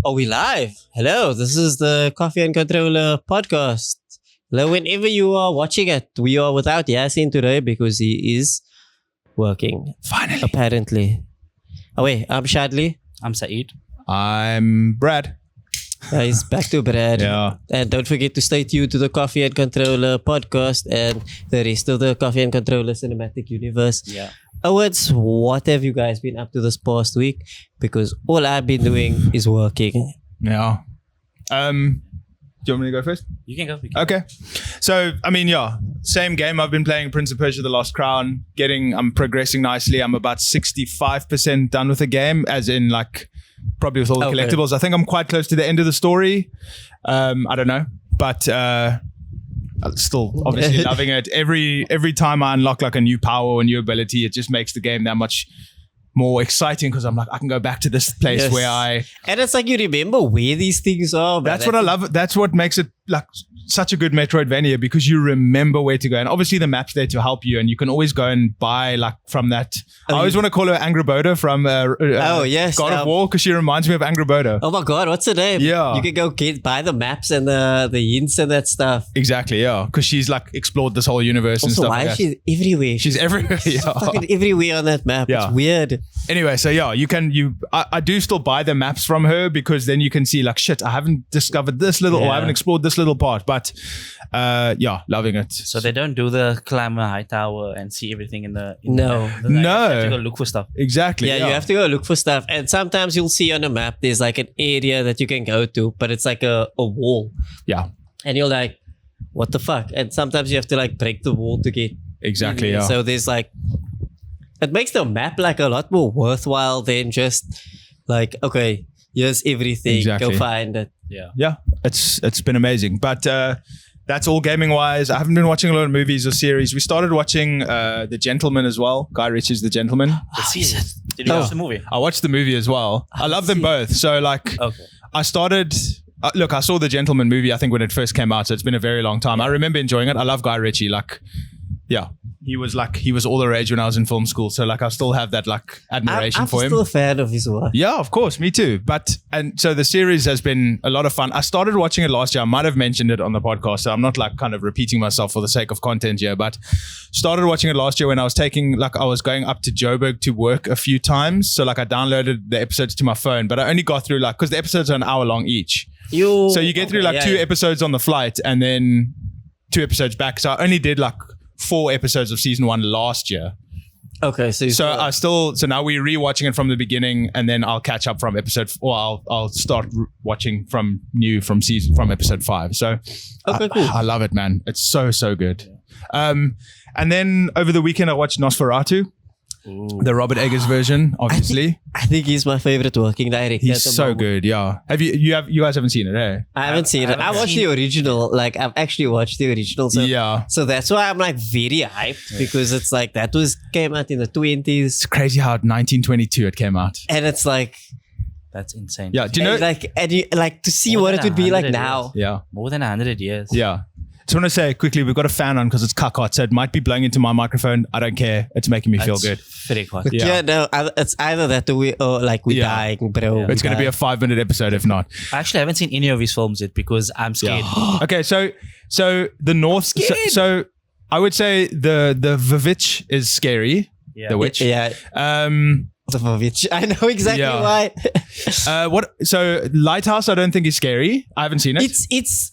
Are we live? Hello, this is the Coffee and Controller podcast. Hello, whenever you are watching it, we are without Yaaseen today because he is working. Finally. Apparently. Oh wait, I'm Shadley. I'm Saeed. I'm Brad. He's back to Brad. Yeah. And don't forget to stay tuned to the Coffee and Controller podcast and the rest of the Coffee and Controller cinematic universe. Yeah. Awards, what have you guys been up to this past week? Because all I've been doing is working. Yeah. Do you want me to go first? You can go. Okay. So, same game. I've been playing Prince of Persia: The Lost Crown. I'm progressing nicely. I'm about 65% done with the game, as in probably with all the collectibles. I think I'm quite close to the end of the story. I don't know, but still obviously loving it. Every time I unlock a new power or a new ability, it just makes the game that much more exciting because I'm like, I can go back to this place where and it's like you remember where these things are. That's what I love. That's what makes it such a good Metroidvania, because you remember where to go, and obviously the map's there to help you, and you can always go and buy from that. I always want to call her Angraboda from God of War, because she reminds me of Angraboda. Oh my god, what's her name? Yeah, you can go buy the maps and the hints and that stuff. Exactly, yeah, because she's explored this whole universe also, and stuff. Why is she everywhere? She's everywhere. She's fucking everywhere on that map. Yeah. It's weird. Anyway, so yeah, I do still buy the maps from her, because then you can see shit, I haven't discovered this little, or I haven't explored this little part, but loving it. So they don't do the climb a high tower and see everything in the no. You have to go look for stuff. Exactly. Yeah, you have to go look for stuff, and sometimes you'll see on a map there's an area that you can go to, but it's like a wall. Yeah. And you're like, what the fuck? And sometimes you have to break the wall to get exactly. in. Yeah. So there's it makes the map a lot more worthwhile than just okay, here's everything. Exactly. Go find it. Yeah. Yeah. It's been amazing. But that's all gaming wise. I haven't been watching a lot of movies or series. We started watching The Gentleman as well. Guy Ritchie's The Gentleman. Did you watch the movie? I watched the movie as well. I love them both. So okay. I started I saw The Gentleman movie, I think, when it first came out, so it's been a very long time. I remember enjoying it. I love Guy Ritchie. Yeah. He was all the rage when I was in film school. So I still have that admiration for him. I'm still a fan of his work. Yeah, of course. Me too. And so the series has been a lot of fun. I started watching it last year. I might have mentioned it on the podcast, so I'm not kind of repeating myself for the sake of content here, but started watching it last year when I was I was going up to Joburg to work a few times. So I downloaded the episodes to my phone, but I only got through because the episodes are an hour long each. So you get through two episodes on the flight and then 2 episodes back. So I only did 4 episodes of season 1 last year. Okay, so now we're rewatching it from the beginning, and then I'll catch up from episode, or I'll start watching from episode 5. So okay, cool. I love it, man. It's so good. And then over the weekend I watched Nosferatu. Ooh. The Robert Eggers version, obviously. I think he's my favorite working director. He's so good, yeah. You guys haven't seen it, eh? I haven't seen it. I watched the original. I've actually watched the original. So, yeah. So that's why I'm very hyped, because it's that came out in the 20s. It's crazy how 1922 it came out. And it's that's insane. Yeah. Do you know? To see what it would be like now. Yeah. More than 100 years. Yeah. Just want to say quickly, we've got a fan on because it's hot, so it might be blowing into my microphone. I don't care. It's making me feel good. Very hot. Yeah, no, it's either that or we're dying, bro. It's going to be a 5-minute episode if not. I actually haven't seen any of his films yet because I'm scared. Yeah. Okay, so the North. So I would say the Vivitch is scary. Yeah. The witch. Yeah. The Vivitch. I know exactly why. So Lighthouse, I don't think is scary. I haven't seen it. It's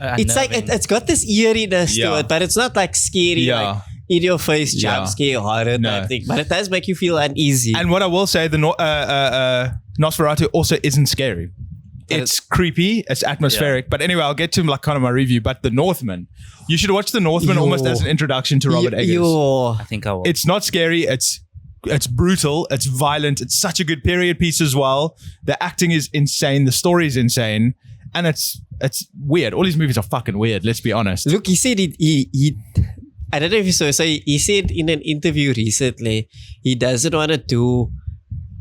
it's got this eeriness to it, but it's not scary, in your face jump scare horror type thing. But it does make you feel uneasy. And what I will say, the Nosferatu also isn't scary. It's creepy, it's atmospheric. Yeah. But anyway, I'll get to kind of my review. But The Northman, you should watch The Northman almost as an introduction to Robert Eggers. I think I will. It's not scary. It's brutal. It's violent. It's such a good period piece as well. The acting is insane. The story is insane. And it's weird. All these movies are fucking weird, let's be honest. Look, he said he I don't know if you saw. So he said in an interview recently, he doesn't want to do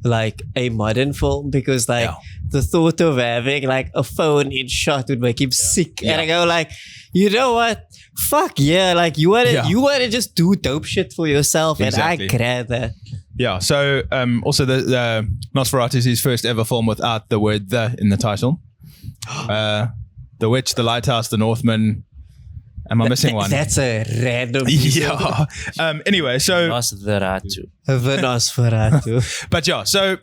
a modern film because the thought of having a phone in shot would make him sick. Yeah. And I go you know what? Fuck yeah. You wanna just do dope shit for yourself. Exactly. And I grab that. Yeah. So also the Nosferatu is his first ever film without the word "the" in the title. The Witch, The Lighthouse, The Northman. Am I missing one? That's a random piece of- Yeah. Anyway, so Nosferatu. The Nosferatu. but yeah, so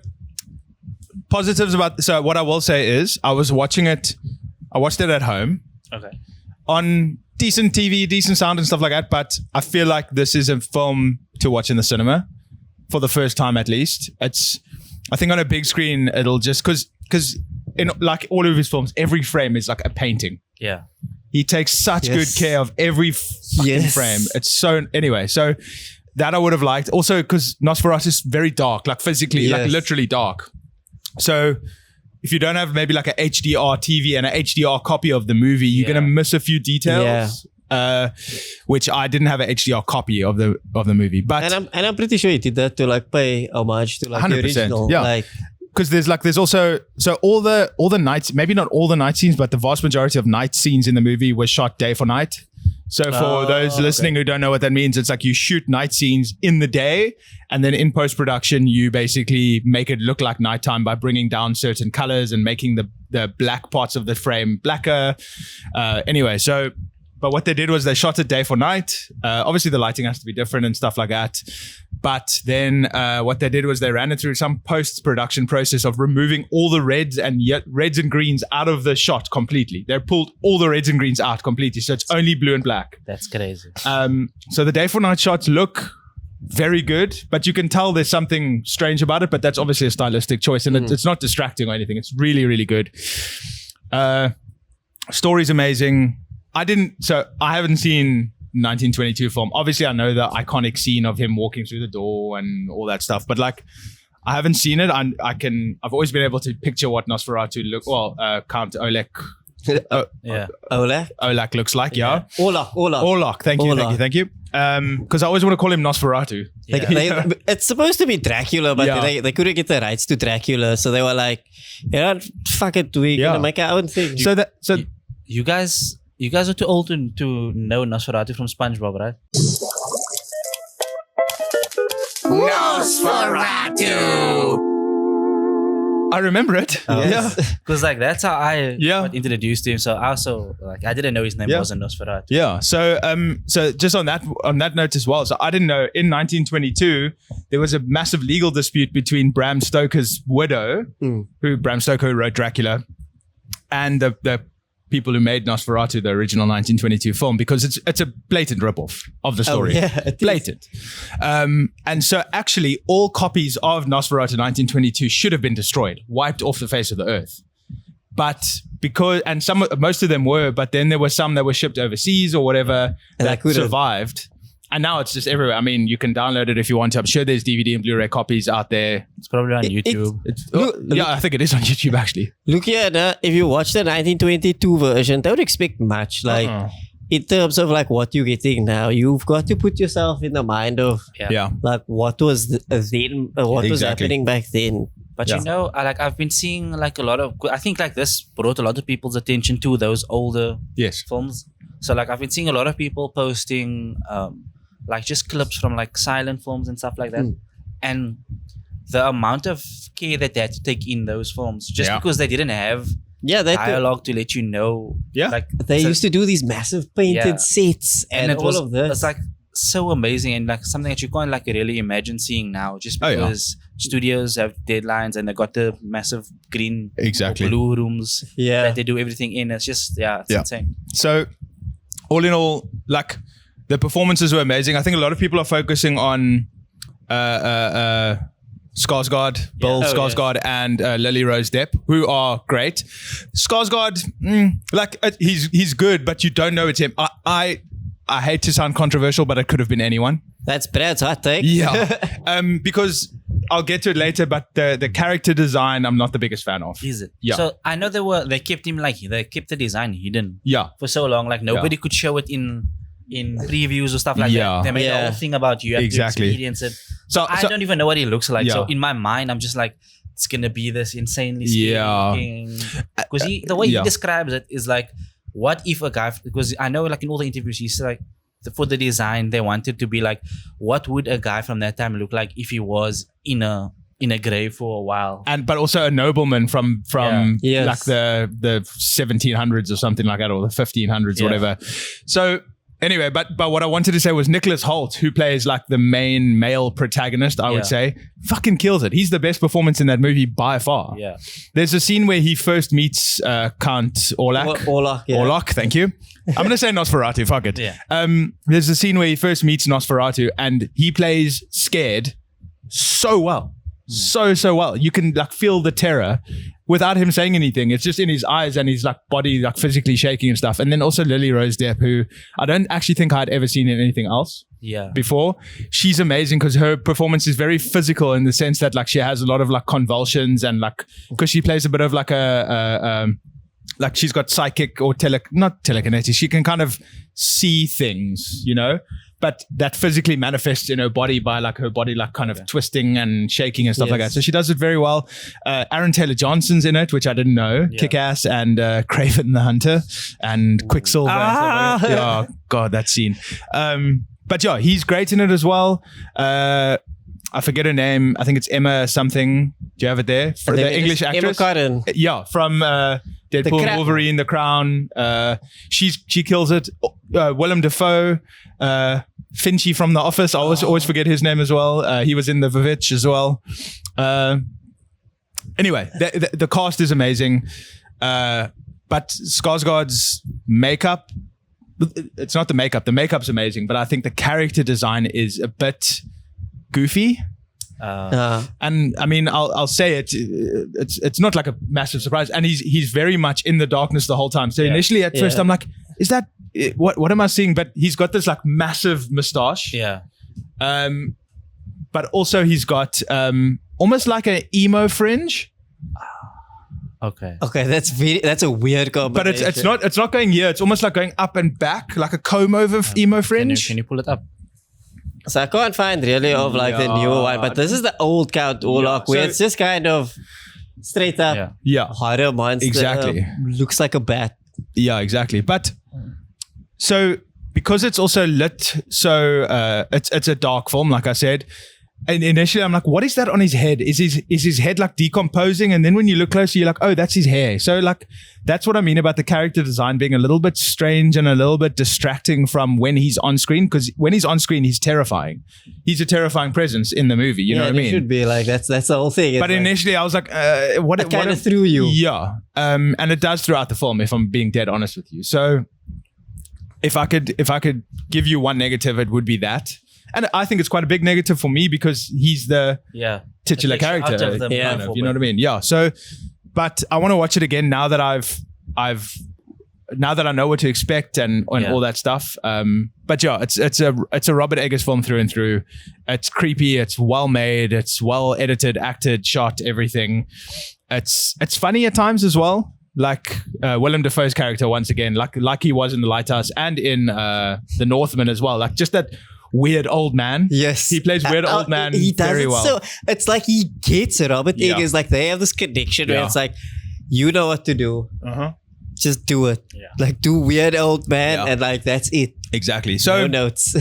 positives about. So what I will say is, I watched it at home Okay. on decent TV, decent sound and stuff like that. But I feel like this is a film to watch in the cinema for the first time at least. I think on a big screen it'll just because in like all of his films, every frame is like a painting. Yeah. He takes such Yes. good care of every fucking Yes. frame. It's so anyway. So that I would have liked. Also, because Nosferatu is very dark, like physically, like Yes. literally dark. So if you don't have maybe like a HDR TV and an HDR copy of the movie, you're gonna miss a few details. Which I didn't have an HDR copy of the movie, but And I'm pretty sure he did that to like pay homage to like the 100%, original. yeah. Like because there's also all the nights, maybe not all the night scenes, but the vast majority of night scenes in the movie was shot day for night. So for those listening who don't know what that means, it's like you shoot night scenes in the day, and then in post-production you basically make it look like nighttime by bringing down certain colors and making the black parts of the frame blacker. Anyway, so but what they did was they shot it day for night. Obviously the lighting has to be different and stuff like that. But then what they did was they ran it through some post-production process of removing all the reds and greens out of the shot completely. They pulled all the reds and greens out completely. So it's only blue and black. That's crazy. So the day for night shots look very good, but you can tell there's something strange about it, but that's obviously a stylistic choice and it's not distracting or anything. It's really, really good. Story's amazing. I haven't seen 1922 film. Obviously, I know the iconic scene of him walking through the door and all that stuff, but like, I haven't seen it. I've always been able to picture what Nosferatu Count Olek. Yeah. Olak looks like, yeah. Olak. Thank you. Because I always want to call him Nosferatu. Like, it's supposed to be Dracula, but they couldn't get the rights to Dracula, so they were like, you know, fuck it, we're gonna make our own thing. You guys are too old to know Nosferatu from SpongeBob, right? Nosferatu! I remember it. Yeah. Because like that's how I Yeah. got introduced to him. So I also I didn't know his name wasn't Nosferatu. Yeah. So just on that note as well. So I didn't know in 1922 there was a massive legal dispute between Bram Stoker's widow, who Bram Stoker wrote Dracula, and the people who made Nosferatu, the original 1922 film, because it's a blatant ripoff of the story. Blatant. And so actually all copies of Nosferatu 1922 should have been destroyed, wiped off the face of the earth. But most of them were, but then there were some that were shipped overseas or whatever that survived. And now it's just everywhere. I mean, you can download it if you want to. I'm sure there's DVD and Blu-ray copies out there. It's probably on YouTube. I think it is on YouTube actually. Look here, if you watch the 1922 version, don't expect much. Like in terms of like what you're getting now, you've got to put yourself in the mind of like what was then, what was happening back then. But you know, I've been seeing like a lot of. I think like this brought a lot of people's attention to those older films. So like I've been seeing a lot of people posting like just clips from like silent films and stuff like that, and the amount of care that they had to take in those films just because they didn't have dialogue to let you know. Like they used to do these massive painted sets and it all was, of this. It's like so amazing and like something that you can't like really imagine seeing now, just because studios have deadlines and they got the massive green or blue rooms that they do everything in. It's just it's insane. So all in all, like the performances were amazing. I think a lot of people are focusing on Skarsgård, Bill Skarsgård, and Lily Rose Depp, who are great. Skarsgård, he's good, but you don't know it's him. I hate to sound controversial, but it could have been anyone. That's Brad's hot take. Yeah, because I'll get to it later, but the character design I'm not the biggest fan of. Is it? Yeah. So I know they kept him they kept the design hidden. Yeah. For so long, like nobody could show it in previews or stuff like that. They made a whole thing about you have to experience it. So I don't even know what he looks like. So in my mind, I'm just like, it's gonna be this insanely scary because the way he describes it is like, what if a guy? Because I know like in all the interviews he's like, for the design, they wanted to be like, what would a guy from that time look like if he was in a grave for a while? But also a nobleman from Yes. like the 1700s or something like that, or the 1500s or whatever. So anyway, but what I wanted to say was Nicholas Hoult, who plays like the main male protagonist, I would say, fucking kills it. He's the best performance in that movie by far. Yeah. There's a scene where he first meets Count Orlok. Orlok, thank you. I'm going to say Nosferatu, fuck it. Yeah. There's a scene where he first meets Nosferatu and he plays scared so well. So well. You can like feel the terror without him saying anything. It's just in his eyes and his like body like physically shaking and stuff. And then also Lily Rose Depp, who I don't actually think I'd ever seen in anything else before. She's amazing because her performance is very physical in the sense that like she has a lot of like convulsions and like because she plays a bit of like like she's got psychic or not telekinetic. She can kind of see things, you know. But that physically manifests in her body by like her body like kind of twisting and shaking and stuff like that. So she does it very well. Aaron Taylor-Johnson's in it, which I didn't know. Kick-Ass and Craven the Hunter and Quicksilver. And stuff like that. Oh, God, that scene. But yeah, he's great in it as well. I forget her name. I think it's Emma something. Do you have it there? For the English actress? Emma Cotton. Yeah, from Deadpool and Wolverine, The Crown. She kills it. Willem Dafoe. Finchy from The Office. I always forget his name as well. He was in The Vivitch as well. Anyway, the cast is amazing. But Skarsgård's makeup, it's not the makeup. The makeup's amazing, but I think the character design is a bit goofy. And I mean, I'll say it's not like a massive surprise. And he's very much in the darkness the whole time. So initially at first I'm like, is that what am I seeing? But he's got this like massive mustache. Yeah. But also he's got almost like an emo fringe. Okay, that's a weird combination. But it's not going here. It's almost like going up and back, like a comb over emo fringe. Can you pull it up? So I can't find really of like the newer one, but this is the old Count Orlok where it's just kind of straight up horror monster. Exactly. Looks like a bat. Yeah, exactly. But so because it's also lit, so it's a dark film, like I said. And initially I'm like, what is that on his head? Is his head like decomposing? And then when you look closer, you're like, oh, that's his hair. So like, that's what I mean about the character design being a little bit strange and a little bit distracting from when he's on screen. Because when he's on screen, he's terrifying. He's a terrifying presence in the movie. You know what I mean? It should be like, that's the whole thing. But initially I was like, what? It kind of threw you. Yeah. And it does throughout the film, if I'm being dead honest with you. So if I could give you one negative, it would be that. And I think it's quite a big negative for me because he's the titular character. You know what I mean? Yeah. So, but I want to watch it again now that now that I know what to expect and all that stuff. But yeah, it's a Robert Eggers film through and through. It's creepy. It's well made. It's well edited, acted, shot, everything. It's funny at times as well. Like Willem Dafoe's character once again, like he was in The Lighthouse and in The Northman as well. Like just that weird old man. Yes. He plays weird old man he does very it well. So it's like he gets it. Robert Eggers, like they have this connection where it's like, you know what to do. Just do it. Yeah. Like do weird old man and like that's it. Exactly. So no notes.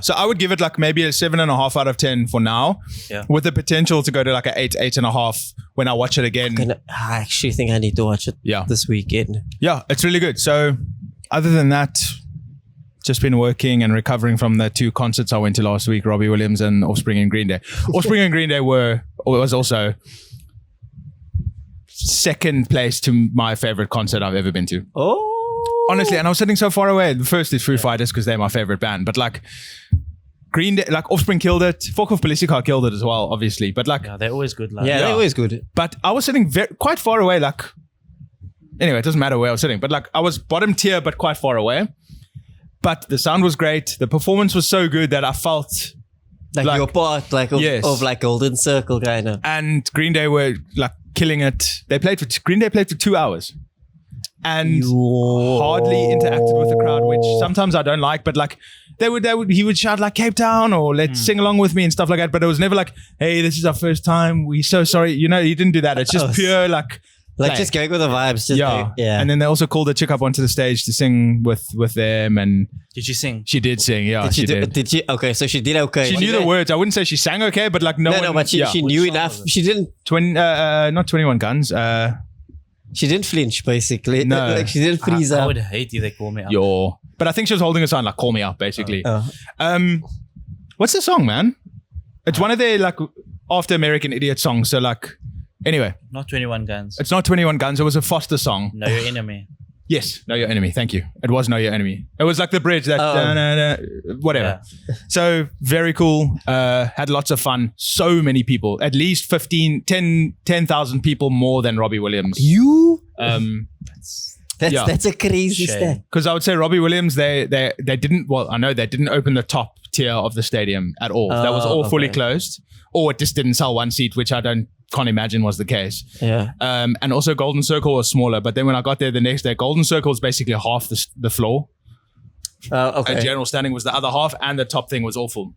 So I would give it like maybe a 7.5 out of 10 for now. Yeah. With the potential to go to like an 8.5 when I watch it again. I actually think I need to watch it this weekend. Yeah, it's really good. So other than that, just been working and recovering from the 2 concerts I went to last week, Robbie Williams and Offspring and Green Day. Offspring and Green Day was also second place to my favorite concert I've ever been to. Oh. Honestly, and I was sitting so far away. The first is Foo Fighters because they're my favorite band. But like Green Day, like Offspring killed it. Folk of Politica killed it as well, obviously. But like... Yeah, they're always good. They're always good. But I was sitting quite far away. Like, anyway, it doesn't matter where I was sitting. But like I was bottom tier, but quite far away. But the sound was great. The performance was so good that I felt like your part, like of like Golden Circle kind of. And Green Day were like killing it. Green Day played for 2 hours, and hardly interacted with the crowd, which sometimes I don't like. But like he would shout like Cape Town or let's sing along with me and stuff like that. But it was never like, hey, this is our first time. We're so sorry. You know, he didn't do that. It's just pure like Like play. just going with the vibes. Just yeah. And then they also called a chick up onto the stage to sing with them. And Did she sing? she did sing. Yeah, she did. Did she? Okay, so she did okay. She knew the words. I wouldn't say she sang okay, but like no, but she knew enough. She didn't. Not 21 Guns. She didn't flinch, basically. No. Like she didn't freeze I up. would hate if they call me up. But I think she was holding a sign like "Call me up," basically. What's the song, man? It's one of their like after American Idiot songs. So like, anyway, Not 21 Guns. it's not 21 Guns. It was a Foster song. Know Your Enemy. Yes, Know Your Enemy. Thank you. It was Know Your Enemy. It was like the bridge that whatever. Yeah. So very cool. Had lots of fun. So many people. At least 10,000 people more than Robbie Williams. That's a crazy Shame. stat. Because I would say Robbie Williams, they didn't. Well, I know they didn't open the top tier of the stadium at all. That was all fully closed, or it just didn't sell one seat, which I can't imagine was the case. Yeah. And also Golden Circle was smaller. But then when I got there the next day, Golden Circle is basically half the floor. Okay. And general standing was the other half, and the top thing was all full.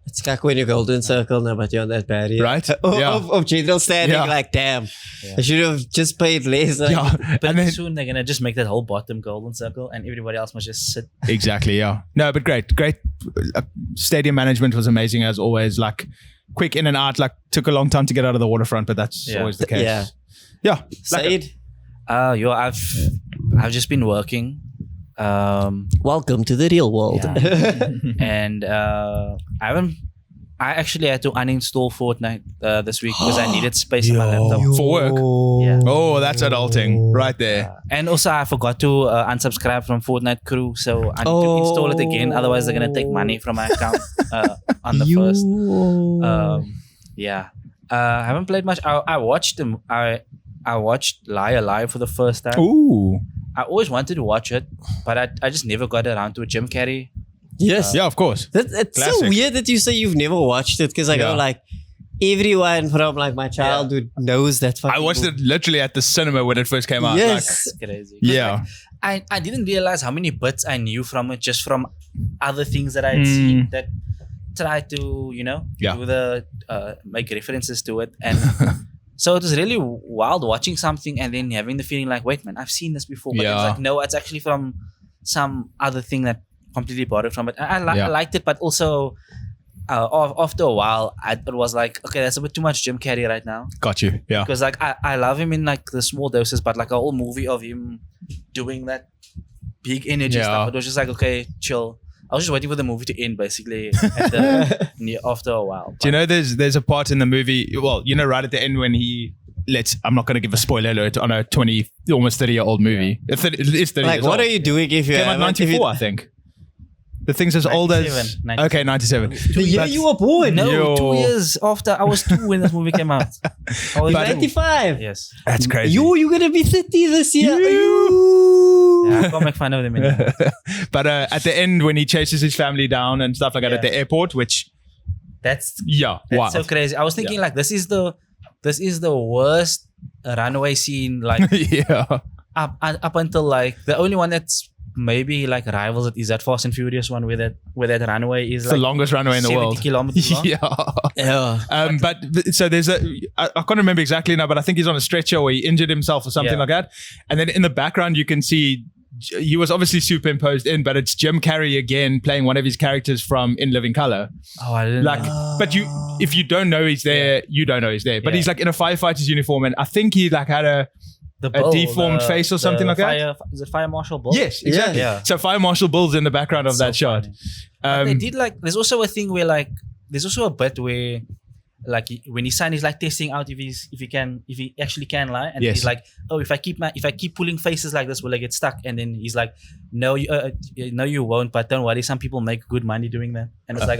It's like when you're Golden Circle now, but you're on that barrier. Right? Of general standing, like, damn. I should have just paid less. Like, But And then- soon they're going to just make that whole bottom Golden Circle and everybody else must just sit. Exactly, yeah. No, but great. Stadium management was amazing as always. Like quick in and out. Like took a long time to get out of the waterfront, but that's always the case. Yeah. Said, I've just been working. welcome to the real world. And I actually had to uninstall Fortnite this week because I needed space on my laptop. For work. Yeah. Oh, that's adulting right there. And also I forgot to unsubscribe from Fortnite Crew, so I need to install it again. Otherwise, they're gonna take money from my account on the first. I haven't played much. I watched them. I watched Liar Liar for the first time. Ooh. I always wanted to watch it, but I just never got around to it. Jim Carrey. Yes. Yeah, of course. It's so Classic. weird that you say you've never watched it because I go like, everyone from like my childhood knows that fucking I watched it literally at the cinema when it first came out. Yes. It's crazy. Yeah. I didn't realize how many bits I knew from it just from other things that I had seen that tried to, do the make references to it. And so it was really wild watching something and then having the feeling like, wait, man, I've seen this before. But it's like, no, it's actually from some other thing that completely borrowed from it. And I liked it, but also after a while, it was like, okay, that's a bit too much Jim Carrey right now. Got you. Yeah. Because like I love him in like the small doses, but like a whole movie of him doing that big energy stuff, it was just like, okay, chill. I was just waiting for the movie to end basically after a while. Do you know there's a part in the movie, well, right at the end when I'm not going to give a spoiler alert on a almost 30-year-old movie. It's 30 like, years what old. are you doing if you Came out 94, I think. The thing's as old as... 97. Okay, 97. The year you were born. No, 2 years after. I was 2 when this movie came out. I was 95. Yes. That's crazy. You're going to be 30 this year. Yeah, I can't make fun of them anymore. But at the end, when he chases his family down and stuff like that at the airport, which... That's wild. so crazy. I was thinking like, this is the worst runaway scene like up until like the only one that's maybe like rivals it is that Fast and Furious one where that runway is it's like the longest runway in the 70 world. kilometers long. But so there's I can't remember exactly now, but I think he's on a stretcher or he injured himself or something like that. And then in the background, you can see he was obviously superimposed in, but it's Jim Carrey again playing one of his characters from In Living Color. Oh, I didn't know. But if you don't know he's there, you don't know he's there. But he's like in a firefighter's uniform, and I think he like had a deformed face or something like that. Is it Fire Marshal Bull? Yes, exactly. Yeah. So Fire Marshal Bull's in the background of that shot. They did like. There's also a thing where like. There's also a bit where, like, when his son is like testing out if he actually can lie, and he's like, oh, if I keep pulling faces like this, will I get stuck? And then he's like, no, you won't. But don't worry, some people make good money doing that. And it's like,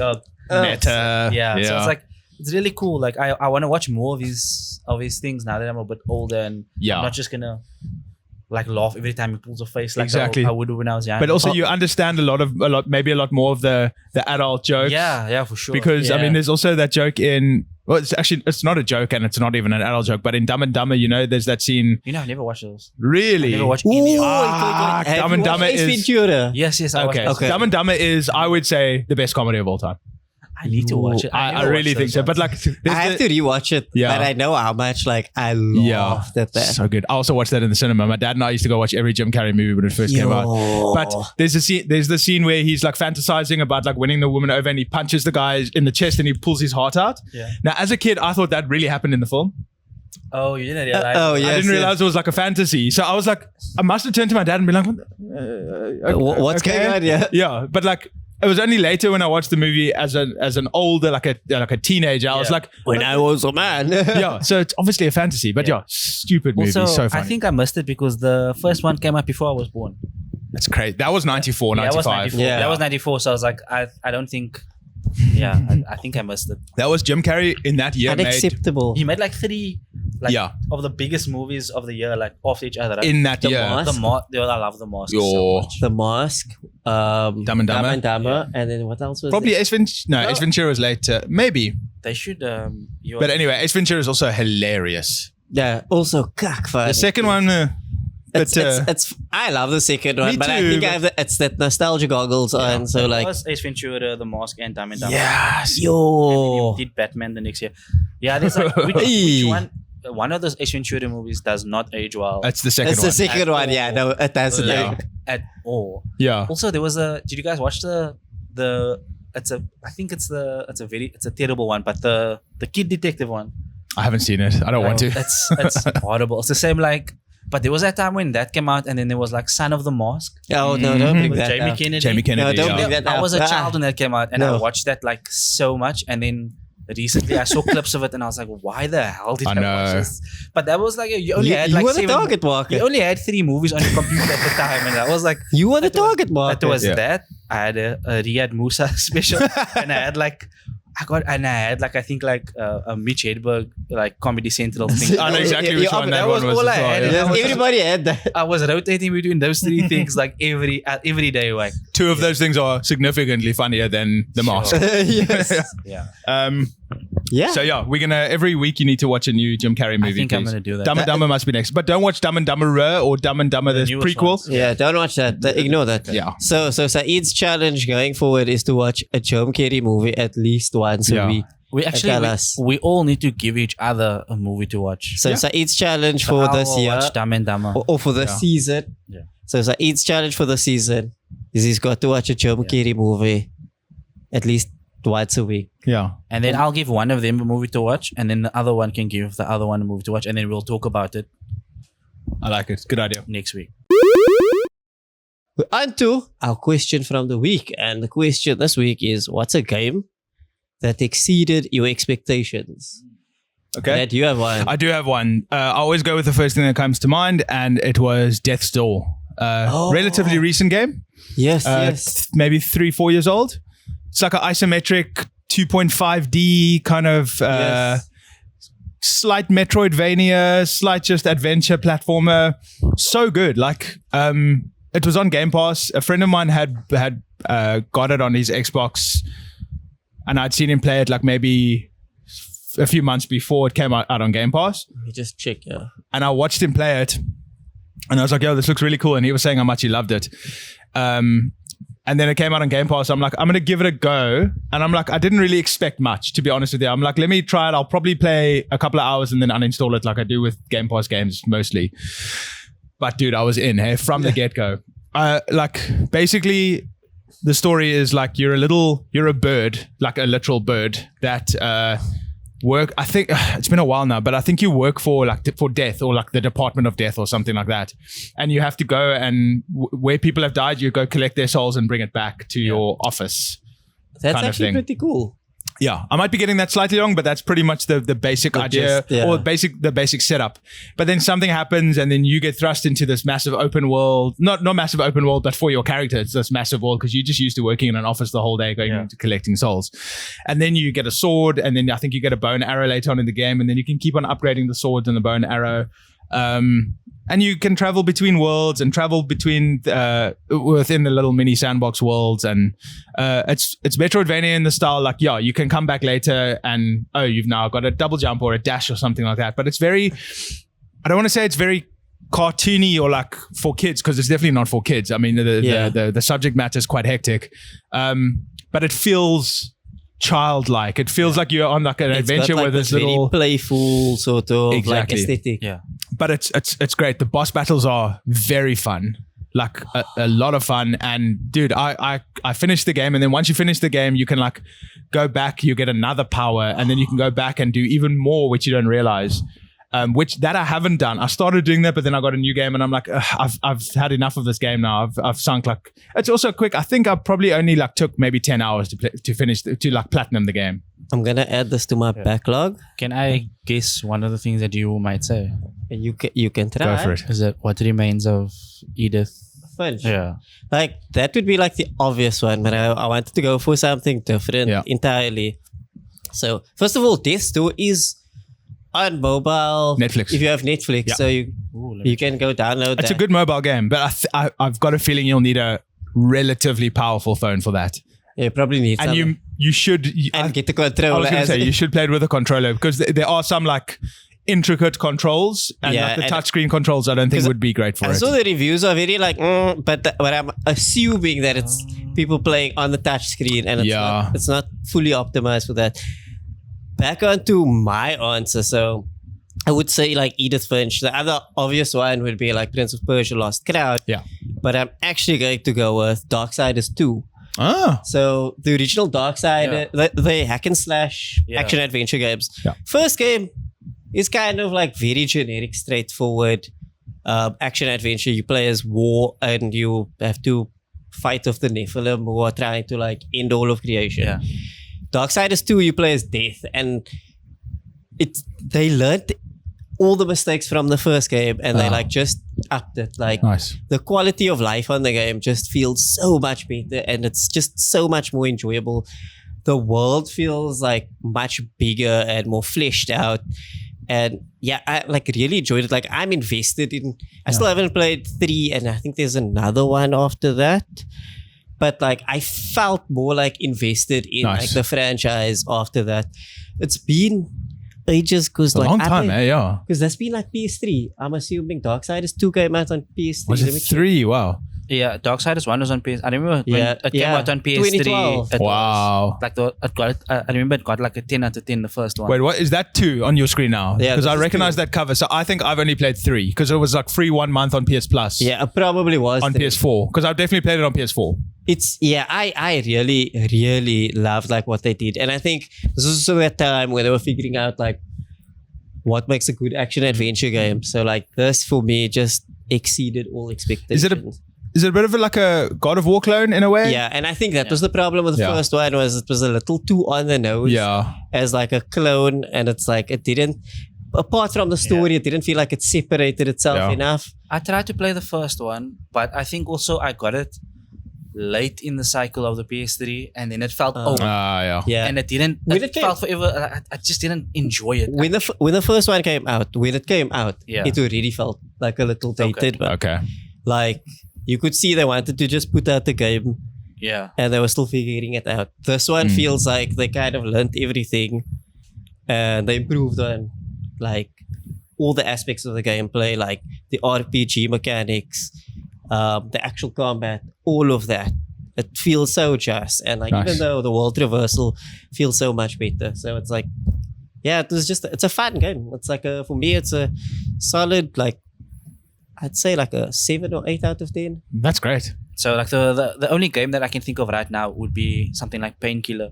meta. Yeah. So it's like. It's really cool. Like I want to watch more of his things now that I'm a bit older and I'm not just gonna like laugh every time he pulls a face like I would when I was young. But also you understand a lot more of the adult jokes. Yeah, for sure. Because I mean, there's also that joke in. Well, it's not a joke and it's not even an adult joke. But in Dumb and Dumber, there's that scene. I've never watched those. Really? I've never watched any. Dumb and Dumber is. Yes. Okay. Dumb and Dumber is, I would say, the best comedy of all time. I need to watch it. I really think so. But like, I have to rewatch it. Yeah. But I know how much like I laughed at that. So good. I also watched that in the cinema. My dad and I used to go watch every Jim Carrey movie when it first came out. But there's the scene where he's like fantasizing about like winning the woman over, and he punches the guy in the chest and he pulls his heart out. Yeah. Now, as a kid, I thought that really happened in the film. Oh, you didn't realize? Yes, I didn't realize it was like a fantasy. So I was like, I must have turned to my dad and be like, What's going on? Yeah. Yeah. But like, it was only later when I watched the movie as an older, like a teenager. I was like, when I was a man. yeah. So it's obviously a fantasy, but stupid movie. Also, So funny. I think I missed it because the first one came out before I was born. That's crazy. That was 94, 95. That was 94. Yeah. That was 94. So I was like, I don't think. Yeah, I think I missed it. That was Jim Carrey in that year. Unacceptable. He made like 3 of the biggest movies of the year, like off each other. Right? In that year. Mask. I love The Mask so much. The Mask, Dumb and Dumber. Dumber, and then what else was Probably it? Ace Ventura. No, Ace Ventura was later. Maybe. They should. But anyway, Ace Ventura is also hilarious. Yeah, also cuck fun. The second one... It's I love the second one, but I too, think I have it's that nostalgia goggles on. So it like, was Ace Ventura, The Mask, and Dumb and Dumber. Yes. yo, And he did Batman the next year. Yeah, there's like which one? One of those Ace Ventura movies does not age well That's the second it's one. the second one. Yeah, no, it doesn't. Yeah. at all. Yeah. Also, there was a. Did you guys watch the? It's a. I think it's a terrible one, but the Kid Detective one. I haven't seen it. I don't want to. It's horrible. It's the same like. But there was that time when that came out, and then there was like Son of the Mask. Oh no, don't bring With that Jamie up. Kennedy. Jamie Kennedy. No, don't yeah. bring that I up. was a child when that came out, and No. I watched that like so much, and then recently I saw clips of it, and I was like, "Why the hell did I watch this?" But that was like you only had You like were the 7 target market. You only had 3 movies on your computer at the time, and I was like, You were the that was- target market. That was Yeah. that. I had a Riyad Musa special, and I had like. I think like a Mitch Hedberg like Comedy Central thing. I know exactly which one that was one was all as I well, had. yeah. And I was- Everybody had that. I was rotating between those 3 things like every day. Like 2 of those things are significantly funnier than The Mask. Yes. yeah. Yeah. So yeah, we're gonna every week you need to watch a new Jim Carrey movie. I think I'm please. gonna do that. Dumb and Dumber must be next, but don't watch Dumb and Dumber or Dumb and Dumber the newest prequel. ones. Yeah, don't watch that. Ignore that. Yeah. So Saeed's challenge going forward is to watch a Jim Carrey movie at least once Yeah. a week. Tell us. We all need to give each other a movie to watch. So Saeed's challenge for I'll this year, watch Dumb and Dumber. or for the season. Yeah. So Saeed's challenge for the season is he's got to watch a Jim Carrey movie at least once a week. Yeah. And then I'll give one of them a movie to watch, and then the other one can give the other one a movie to watch, and then we'll talk about it I like it. Good idea. next week. On to our question from the week. And the question this week is, what's a game that exceeded your expectations? Okay. That you have one. I do have one. I always go with the first thing that comes to mind, and it was Death's Door. Relatively recent game. Yes, yes. Maybe 3-4 years old. It's like an isometric 2.5D kind of Yes. slight Metroidvania, slight just adventure platformer. So good. Like it was on Game Pass. A friend of mine had got it on his Xbox, and I'd seen him play it like maybe a few months before it came out on Game Pass. Let me just check, yeah. And I watched him play it, and I was like, yo, this looks really cool. And he was saying how much he loved it. And then it came out on Game Pass. I'm like, I'm going to give it a go. And I'm like, I didn't really expect much, to be honest with you. I'm like, let me try it. I'll probably play a couple of hours and then uninstall it like I do with Game Pass games mostly. But dude, I was in, hey, from the get-go. Like, basically, the story is like you're a bird, like a literal bird that work. I think it's been a while now, but I think you work for death or like the Department of Death or something like that. And you have to go and where people have died, you go collect their souls and bring it back to your office. That's kind of actually thing. pretty cool. Yeah, I might be getting that slightly wrong, but that's pretty much the basic idea gist, yeah. or the basic setup. But then something happens, and then you get thrust into this massive open world. Not massive open world, but for your character, it's this massive world because you're just used to working in an office the whole day, going into collecting souls. And then you get a sword, and then I think you get a bow and arrow later on in the game, and then you can keep on upgrading the swords and the bow and arrow. And you can travel between worlds and travel between within the little mini sandbox worlds, and it's Metroidvania in the style like you can come back later and you've now got a double jump or a dash or something like that. But it's very, I don't want to say it's very cartoony or like for kids because it's definitely not for kids. I mean the subject matter is quite hectic, but it feels childlike. It feels like you're on like an adventure got, like, with this very little playful sort of like aesthetic. Yeah. But it's great. The boss battles are very fun. Like a lot of fun. And dude, I finished the game, and then once you finish the game, you can like go back, you get another power, and then you can go back and do even more, which you don't realize. Which that I haven't done. I started doing that, but then I got a new game, and I'm like, I've had enough of this game now. I've sunk like, it's also quick. I think I probably only like took maybe 10 hours to finish to like platinum the game. I'm gonna add this to my backlog. Can I guess one of the things that you might say? You can try. Go for it. Is that what remains of Edith Finch. Yeah. Like that would be like the obvious one, but I wanted to go for something different entirely. So first of all, Death's Door is on mobile. Netflix. If you have Netflix, so you can go download It's a good mobile game, but I've got a feeling you'll need a relatively powerful phone for that. Yeah, probably need and some. you should get the controller. I was going to say you should play it with a controller, because there are some like intricate controls, and like the touchscreen controls I don't think would be great for it. I saw the reviews are very like, but I'm assuming that it's people playing on the touch screen, and it's not fully optimized for that. Back onto my answer, so I would say like Edith Finch. The other obvious one would be like Prince of Persia: Lost Crown. Yeah, but I'm actually going to go with Darksiders 2. Ah, so the original Darksiders, the hack and slash action adventure games. First game is kind of like very generic, straightforward action adventure. You play as war, and you have to fight off the Nephilim, who are trying to like end all of creation. Darksiders 2, you play as Death, and they learned all the mistakes from the first game, and they like just upped it. Like the quality of life on the game just feels so much better, and it's just so much more enjoyable. The world feels like much bigger and more fleshed out. And yeah, I like really enjoyed it. Like I'm invested in. I still haven't played 3, and I think there's another one after that. But like I felt more like to in like the franchise after that. It's been ages because like a long time, because that's been like PS3. I'm assuming Darksiders 2 came out on PS3. Was it 3? Wow. Yeah, Darksiders 1 was on PS. I remember when it came out on PS3. Wow. Like I remember it got like a 10 out of 10 the first one. Wait, what is that 2 on your screen now? Yeah, because I recognize that cover. So I think I've only played 3 because it was like free 1 month on PS Plus. Yeah, it probably was on 3. PS4 because I've definitely played it on PS4. It's I really loved like what they did, and I think this was also that time where they were figuring out like what makes a good action adventure game. So like this for me just exceeded all expectations. Is it a bit of like a God of War clone in a way? Yeah, and I think that was the problem with the first one, was it was a little too on the nose as like a clone, and it's like it didn't, apart from the story, it didn't feel like it separated itself enough. I tried to play the first one, but I think also I got it late in the cycle of the PS3, and then it felt old. And it didn't. It felt forever. I just didn't enjoy it. When the first one came out, it already felt like a little dated. Okay. Like you could see they wanted to just put out the game. Yeah. And they were still figuring it out. This one feels like they kind of learned everything, and they improved on like all the aspects of the gameplay, like the RPG mechanics, the actual combat, all of that. It feels so just, and like even though the world traversal feels so much better, so it's like, it's a fun game. It's like for me, it's a solid, like I'd say like a 7 or 8 out of 10. That's great. So like the only game that I can think of right now would be something like Painkiller,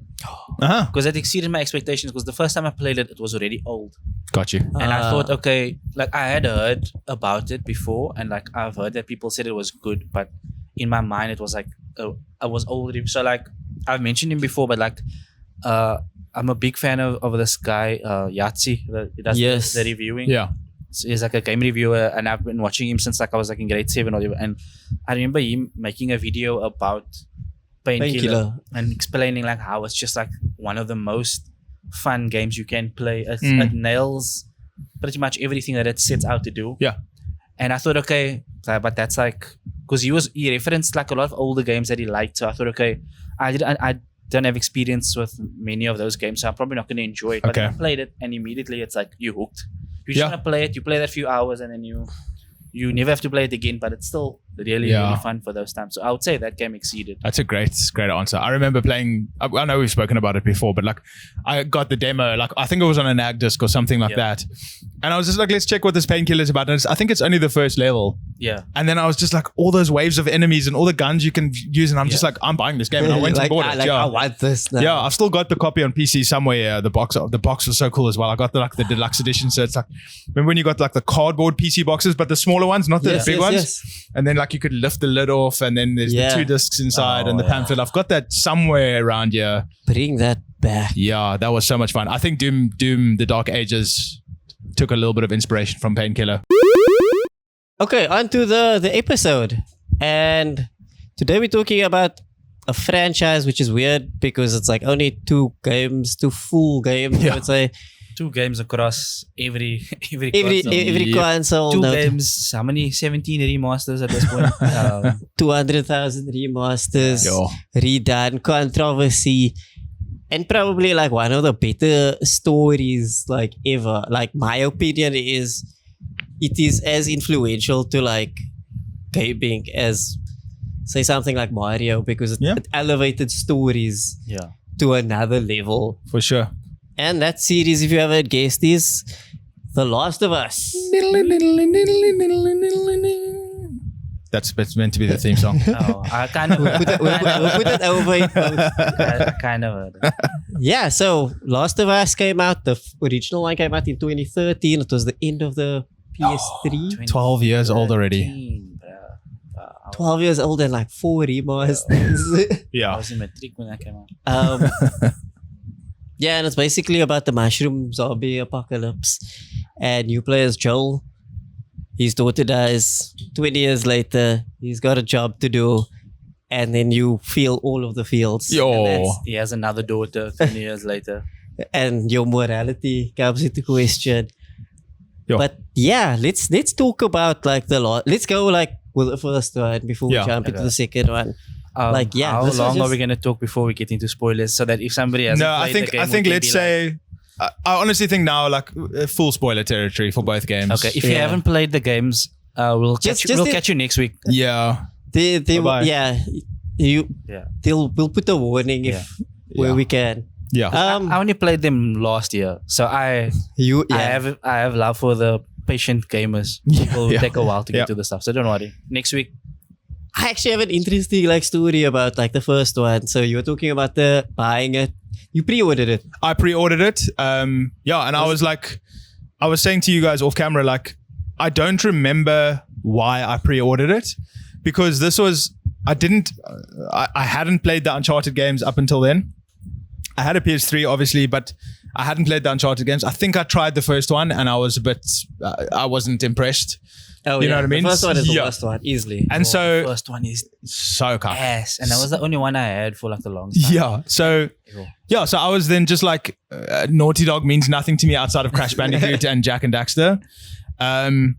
because it exceeded my expectations. Because the first time I played it, it was already old. Got you. And I thought, okay, like I had heard about it before, and like I've heard that people said it was good, but in my mind it was like I was already. So like I've mentioned him before, but like I'm a big fan of this guy Yaaseen. He does the reviewing. Yeah. So he's like a game reviewer, and I've been watching him since like I was like in grade 7 or whatever. And I remember him making a video about Painkiller and explaining like how it's just like one of the most fun games you can play. It nails pretty much everything that it sets out to do. Yeah. And I thought, okay, but that's like, because he referenced like a lot of older games that he liked. So I thought, okay, I don't have experience with many of those games, so I'm probably not going to enjoy it. But I played it, and immediately it's like you hooked. You just want to play it. You play that few hours, and then you never have to play it again, but it's still really fun for those times. So I would say that game exceeded. That's a great answer. I remember playing, I know we've spoken about it before, but like I got the demo, like I think it was on an ag disc or something like that. And I was just like, let's check what this Painkiller is about. And I think it's only the first level. Yeah. And then I was just like, all those waves of enemies and all the guns you can use. And I'm just like, I'm buying this game. And I went and bought it. I want this now. Yeah, I've still got the copy on PC somewhere. The box was so cool as well. I got the deluxe edition. So it's like, remember when you got like the cardboard PC boxes, but the smaller ones, not the big ones? Yes. And then like you could lift the lid off and then there's the 2 discs inside and the pamphlet. I've got that somewhere around here. Bring that back. Yeah, that was so much fun. I think Doom, The Dark Ages took a little bit of inspiration from Painkiller. Okay, on to the episode. And today we're talking about a franchise, which is weird because it's like only 2 full games, I would say. 2 games across every console. 2 games. How many? 17 remasters at this point. 200,000 remasters. Redone. Controversy. And probably like one of the better stories like ever. Like my opinion is it is as influential to like gaming as say something like Mario because it elevated stories to another level. For sure. And that series, if you haven't guessed, is The Last of Us. That's meant to be the theme song. Oh, I kind of we'll put it over. I kind of heard it. Yeah, so Last of Us came out. The original one came out in 2013. It was the end of the PS3. 12 years old already. 12 years old and like 4 remasters. I was in matric when that came out. Yeah, and it's basically about the mushroom zombie apocalypse. And you play as Joel. His daughter dies. 20 years later, he's got a job to do. And then you feel all of the feels. He has another daughter 20 years later. And your morality comes into question. But yeah, let's talk about like let's go like with the first one before we jump into the second one. How long are we going to talk before we get into spoilers so that if somebody hasn't played the game, I think let's say I honestly think now like full spoiler territory for both games. Okay, if you haven't played the games, we'll catch you next week. Yeah. We'll put a warning where we can. Yeah. I only played them last year, so I have love for the patient gamers. It will take a while to get to the stuff, so don't worry. Next week. I actually have an interesting like story about like the first one. So you were talking about the buying it. You pre-ordered it. I pre-ordered it. And I was saying to you guys off camera, like, I don't remember why I pre-ordered it because I hadn't played the Uncharted games up until then. I had a PS3 obviously, but I hadn't played the Uncharted games. I think I tried the first one and I was I wasn't impressed. Oh, you know what I mean? The first one is the worst one, easily. And so the first one is so cool. Yes, and that was the only one I had for like a long time. So I was then just like Naughty Dog means nothing to me outside of Crash Bandicoot and Jak and Daxter. And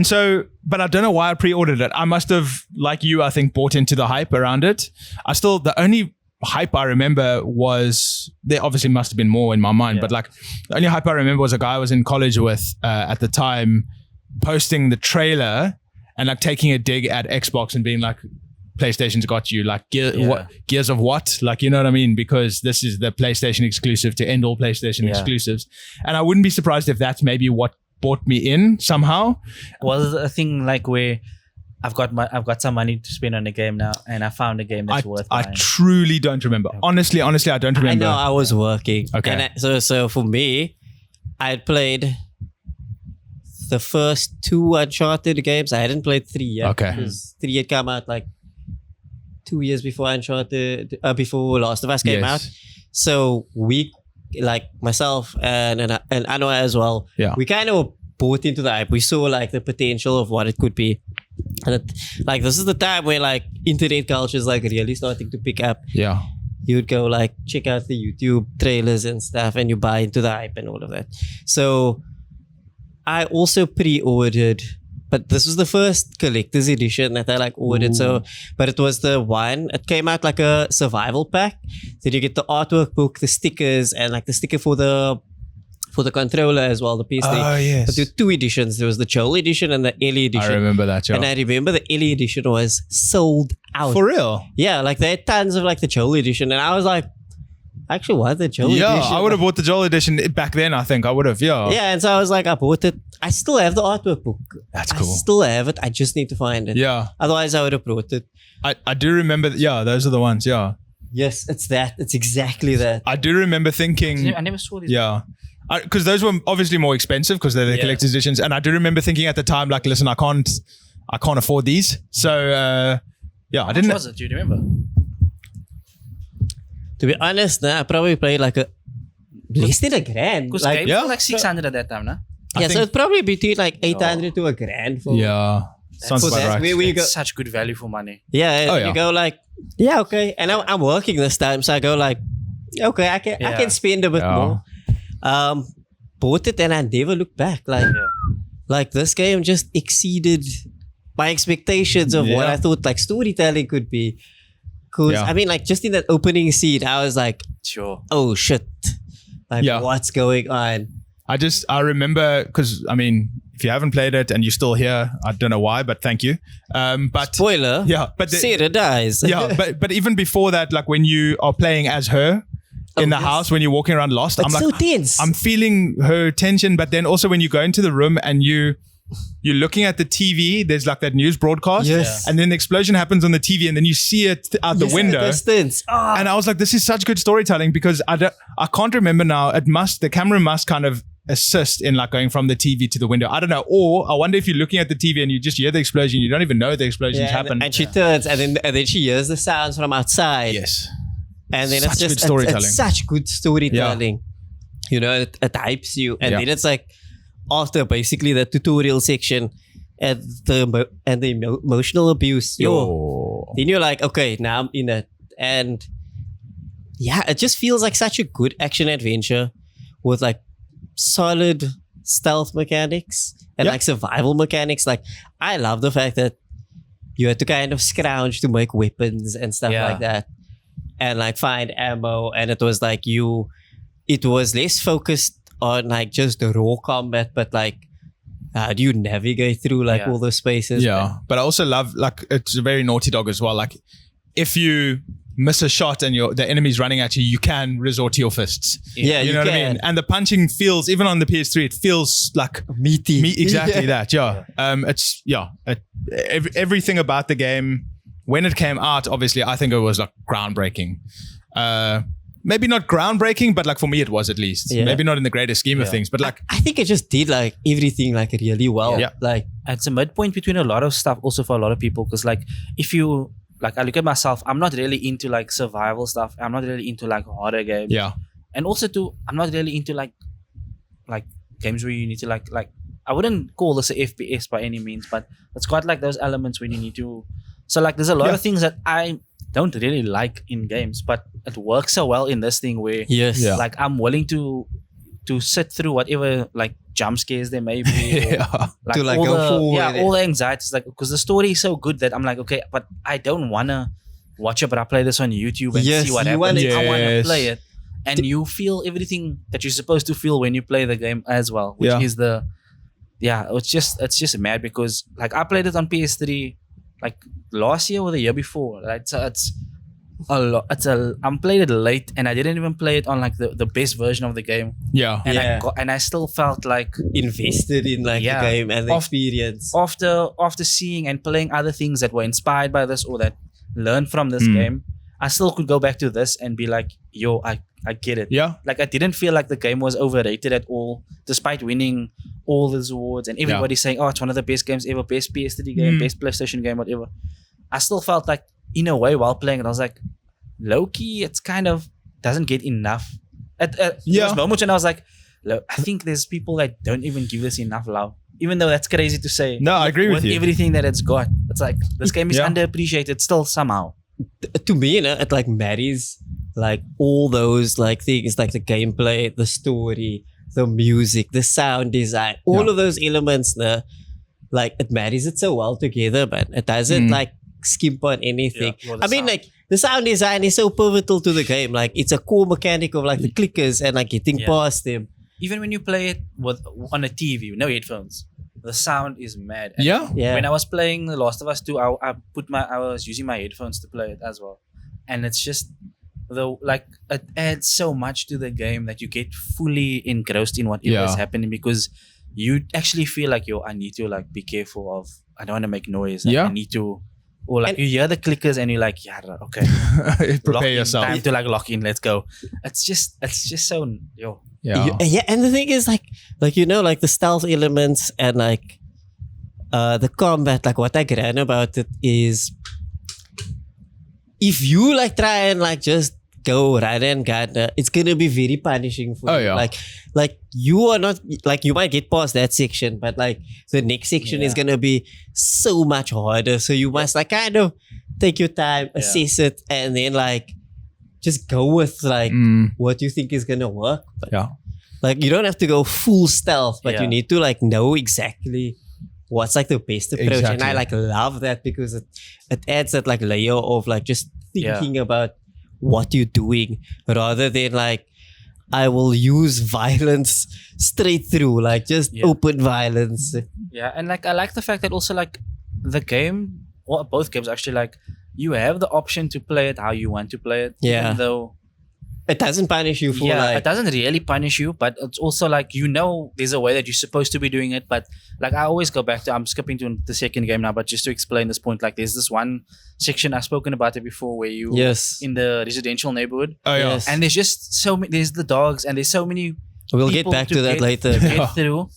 so, but I don't know why I pre-ordered it. I must have, like you, I think, bought into the hype around it. The only hype I remember was, there obviously must have been more in my mind, but like the only hype I remember was a guy I was in college with at the time posting the trailer and like taking a dig at Xbox and being like, PlayStation's got you, like Gears of what? Like, you know what I mean? Because this is the PlayStation exclusive to end all PlayStation exclusives. And I wouldn't be surprised if that's maybe what brought me in somehow. Was a thing like where I've got some money to spend on a game now and I found a game that's worth buying. I truly don't remember. Honestly, I don't remember. I know I was working. Okay. And so for me, I had played the first 2 Uncharted games. I hadn't played 3 yet. Okay. Because 3 had come out like 2 years before Uncharted, before Last of Us came out. So we, like myself and Anwar as well, we kind of bought into the hype. We saw like the potential of what it could be. And this is the time where like internet culture is like really starting to pick up. Yeah. You'd go like check out the YouTube trailers and stuff and you buy into the hype and all of that. So I also pre-ordered, but this was the first collector's edition that I like ordered. Ooh. So, but it was the one, it came out like a survival pack. So you get the artwork book, the stickers, and like the sticker for the for the controller as well, the PS3. Oh, yes. But there were 2 editions. There was the Joel edition and the Ellie edition. I remember that, yeah. And I remember the Ellie edition was sold out. For real? Yeah, like they had tons of like the Joel edition. And I was like, I actually want the Joel edition. Yeah, I would have bought the Joel edition back then, I think. I would have, yeah. Yeah, and so I was like, I bought it. I still have the artwork book. That's cool. I still have it. I just need to find it. Yeah. Otherwise, I would have brought it. I do remember, those are the ones, yeah. Yes, it's that. It's exactly that. I do remember thinking... I never saw these. Yeah. Because those were obviously more expensive because they're the collector's editions. And I do remember thinking at the time, like, listen, I can't afford these. So, I didn't... How much was it? Do you remember? To be honest, I probably paid like less than $1,000. Because Like, games were like 600 at that time, no? yeah, so it's probably between like 800 to $1,000 for. Yeah. Sounds for about that. right. Where you go, Such good value for money. yeah, Oh, yeah. you go like, yeah, okay. And I'm working this time, so I go like, okay, I can spend a bit more. Bought it and I never looked back. Like this game just exceeded my expectations of what I thought like storytelling could be. Cause I mean, like just in that opening scene, I was like, Sure. oh shit, like what's going on? I remember because I mean, if you haven't played it and you're still here, I don't know why, but thank you. But Spoiler. yeah, but Sarah dies. yeah, but even before that, like when you are playing as her in the house, when you're walking around lost, It's I'm so like, tense. I'm feeling her tension. But then also when you go into the room and you're looking at the TV, there's like that news broadcast, Yes. and then the explosion happens on the TV, and then you see it out the window. Distance. And I was like, this is such good storytelling because I can't remember now. The camera must kind of assist in like going from the TV to the window. I don't know. Or I wonder if you're looking at the TV and you just hear the explosion, you don't even know the explosion's happened. And she turns and then she hears the sounds from outside. Yes. And then Such it's just good storytelling. it's such good storytelling. You know, it hypes you. And then it's like after basically the tutorial section and the emotional abuse. Then you're like, okay, now I'm in it. And yeah, it just feels like such a good action adventure with like solid stealth mechanics and like survival mechanics. Like I love the fact that you had to kind of scrounge to make weapons and stuff like that, and like find ammo. And it was like it was less focused on like just the raw combat, but like how do you navigate through like all those spaces? Yeah, but I also love like it's a very Naughty Dog as well. Like if you miss a shot and the enemy's running at you, you can resort to your fists. Yeah, you know what I mean? And the punching feels, even on the PS3, it feels like meaty. Exactly that. Yeah. Everything about the game when it came out, obviously, I think it was like groundbreaking. Maybe not groundbreaking, but like for me, it was at least. Yeah. Maybe not in the greater scheme of things, but like I think it just did like everything like really well. Yeah. Like It's a midpoint between a lot of stuff also for a lot of people because like if you like I look at myself, I'm not really into like survival stuff. I'm not really into like horror games. yeah, And also too, I'm not really into like games where you need to like I wouldn't call this a FPS by any means, but it's got like those elements when you need to. So like there's a lot of things that I don't really like in games, but it works so well in this thing where like I'm willing to sit through whatever like jump scares there may be. Like to like all go the, forward. all the anxieties, like because the story is so good that I'm like, okay, but I don't wanna watch it, but I play this on YouTube and see what happens. I wanna play it. And you feel everything that you're supposed to feel when you play the game as well, which is it's just mad because like I played it on PS3 like last year or the year before, right? So it's a lot. I played it late and I didn't even play it on like the best version of the game. And I still felt like invested in like the game and the experience. After seeing and playing other things that were inspired by this or that learned from this game, I still could go back to this and be like, yo, I get it. Yeah. Like I didn't feel like the game was overrated at all, despite winning all these awards and everybody saying, oh, it's one of the best games ever, best PS3 game, best PlayStation game, whatever. I still felt like, in a way, while playing it, I was like, low-key, it's kind of doesn't get enough. There was moments when I was like, I think there's people that don't even give this enough love. Even though that's crazy to say. No, I agree with you. Everything that it's got. It's like, this game is underappreciated still somehow. To me, it like marries like all those like things, like the gameplay, the story, the music, the sound design, all of those elements, like it marries it so well together, but it doesn't like skimp on anything. I mean, like the sound design is so pivotal to the game. Like it's a core mechanic of like the clickers and like getting past them. even when you play it on a TV, no headphones, the sound is mad. And Yeah. when I was playing The Last of Us 2, I was using my headphones to play it as well, and it's just it adds so much to the game that you get fully engrossed in whatever is happening, because you actually feel like I need to like be careful of, I don't want to make noise. Like, I need to, or like you hear the clickers and you're like, yeah, okay, prepare yourself. Time to like lock in. Let's go. It's just so Yeah, and the thing is like like the stealth elements and like the combat, like what I get about it is, if you like try and like just go run and gun, it's gonna be very punishing for you. Like you are not, like you might get past that section, but like the next section is gonna be so much harder. So you must like kind of take your time, assess it, and then like just go with like what you think is gonna work. But, like you don't have to go full stealth, but you need to like know exactly what's like the best approach. And I like love that, because it adds that like layer of like just thinking about what you're doing, rather than like I will use violence straight through, like just open violence. Yeah, and like I like the fact that also like the game, or both games actually, like you have the option to play it how you want to play it. Yeah. Even though it doesn't punish you for like, it doesn't really punish you, but it's also like, there's a way that you're supposed to be doing it. But like I always go back to, I'm skipping to the second game now, but just to explain this point, like there's this one section, I've spoken about it before, where you in the residential neighborhood. And there's just so many, there's the dogs, and there's so many we'll get back to that later. Get through.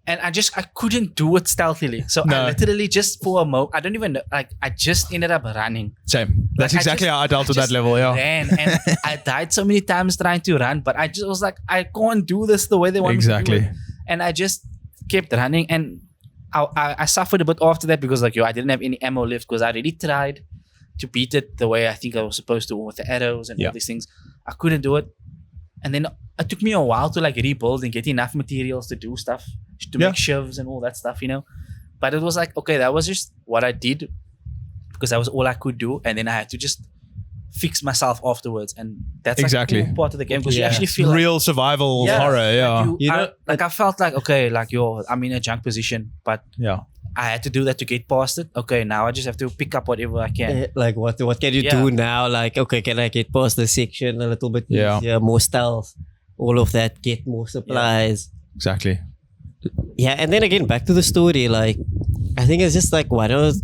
And I couldn't do it stealthily. So I literally just for a moment, I don't even know, like I just ended up running. Same. That's exactly how I dealt with that level. Ran, and I died so many times trying to run, but I just was like, I can't do this the way they want me to do it. And I just kept running, and I suffered a bit after that, because like I didn't have any ammo left, because I already tried to beat it the way I think I was supposed to, with the arrows and all these things. I couldn't do it. And then it took me a while to like rebuild and get enough materials to do stuff, to make shivs and all that stuff, But it was like, okay, that was just what I did, because that was all I could do. And then I had to just fix myself afterwards. And that's like a cool part of the game, because you actually feel real like, survival horror. I felt like, okay, like I'm in a junk position, but I had to do that to get past it. Okay, now I just have to pick up whatever I can. Like what can you do now? Like, okay, can I get past the section a little bit easier, more stealth, all of that, get more supplies. Exactly. Yeah, and then again, back to the story, like I think it's just like one of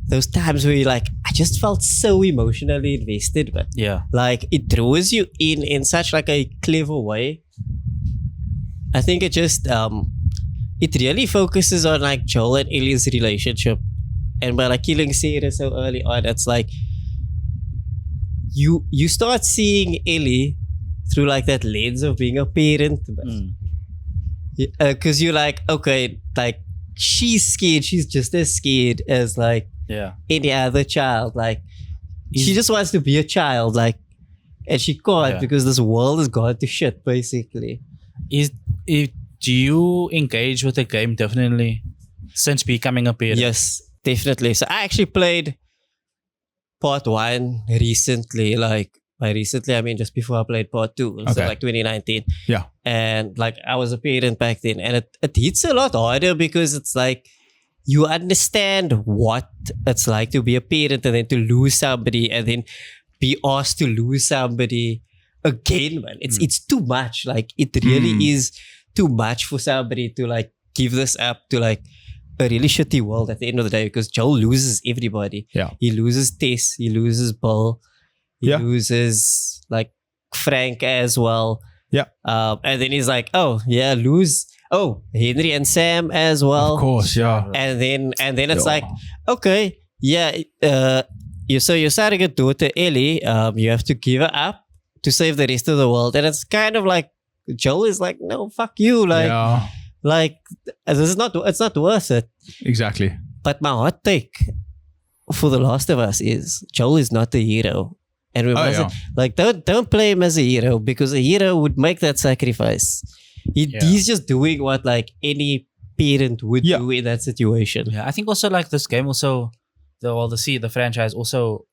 those times where like I just felt so emotionally invested, but like it draws you in such like a clever way. I think it just it really focuses on like Joel and Ellie's relationship, and by like killing Sarah so early on, it's like you start seeing Ellie through like that lens of being a parent, because you're like, okay, like she's scared, she's just as scared as like any other child, like she just wants to be a child, like, and she can't because this world has gone to shit basically. Do you engage with the game differently since becoming a parent? Yes, definitely. So I actually played part 1 recently. Like by recently, I mean just before I played part 2. So like 2019. Yeah. And like I was a parent back then, and it hits a lot harder, because it's like you understand what it's like to be a parent, and then to lose somebody, and then be asked to lose somebody again, man. It's too much. Like it really is too much for somebody to like give this up to like a really shitty world at the end of the day, because Joel loses everybody. Yeah. He loses Tess, he loses Bill, he loses like Frank as well. Yeah. And then he's like, lose Henry and Sam as well. Of course, yeah. And then it's like, okay, you're surrogate daughter Ellie, you have to give her up to save the rest of the world. And it's kind of like Joel is like, no, fuck you. Like it's not worth it. Exactly. But my hot take for The Last of Us is Joel is not the hero. And we mustn't, like, don't play him as a hero, because a hero would make that sacrifice. He's just doing what like any parent would do in that situation. Yeah, I think also like this game also, the franchise also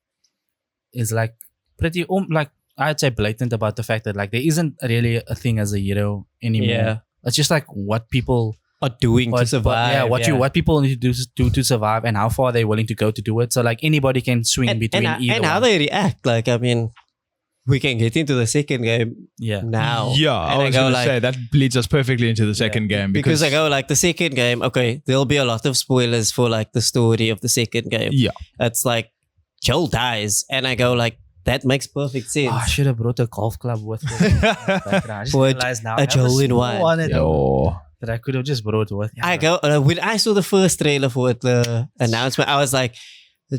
is like pretty like I'd say blatant about the fact that like there isn't really a thing as a hero anymore. Yeah. It's just like what people Are doing to survive. what people need to do to survive and how far they're willing to go to do it. So like anybody can swing between either and how one. they react. Like, I mean, we can get into the second game now. Yeah, And I was going to say that leads us perfectly into the second game. Because I go like the second game, okay, there'll be a lot of spoilers for like the story of the second game. Yeah. It's like Joel dies and I go like, that makes perfect sense. I should have brought a golf club with me. I just For realized now. a Joel in one. That I could have just brought with. I go when I saw the first trailer for the announcement, I was like,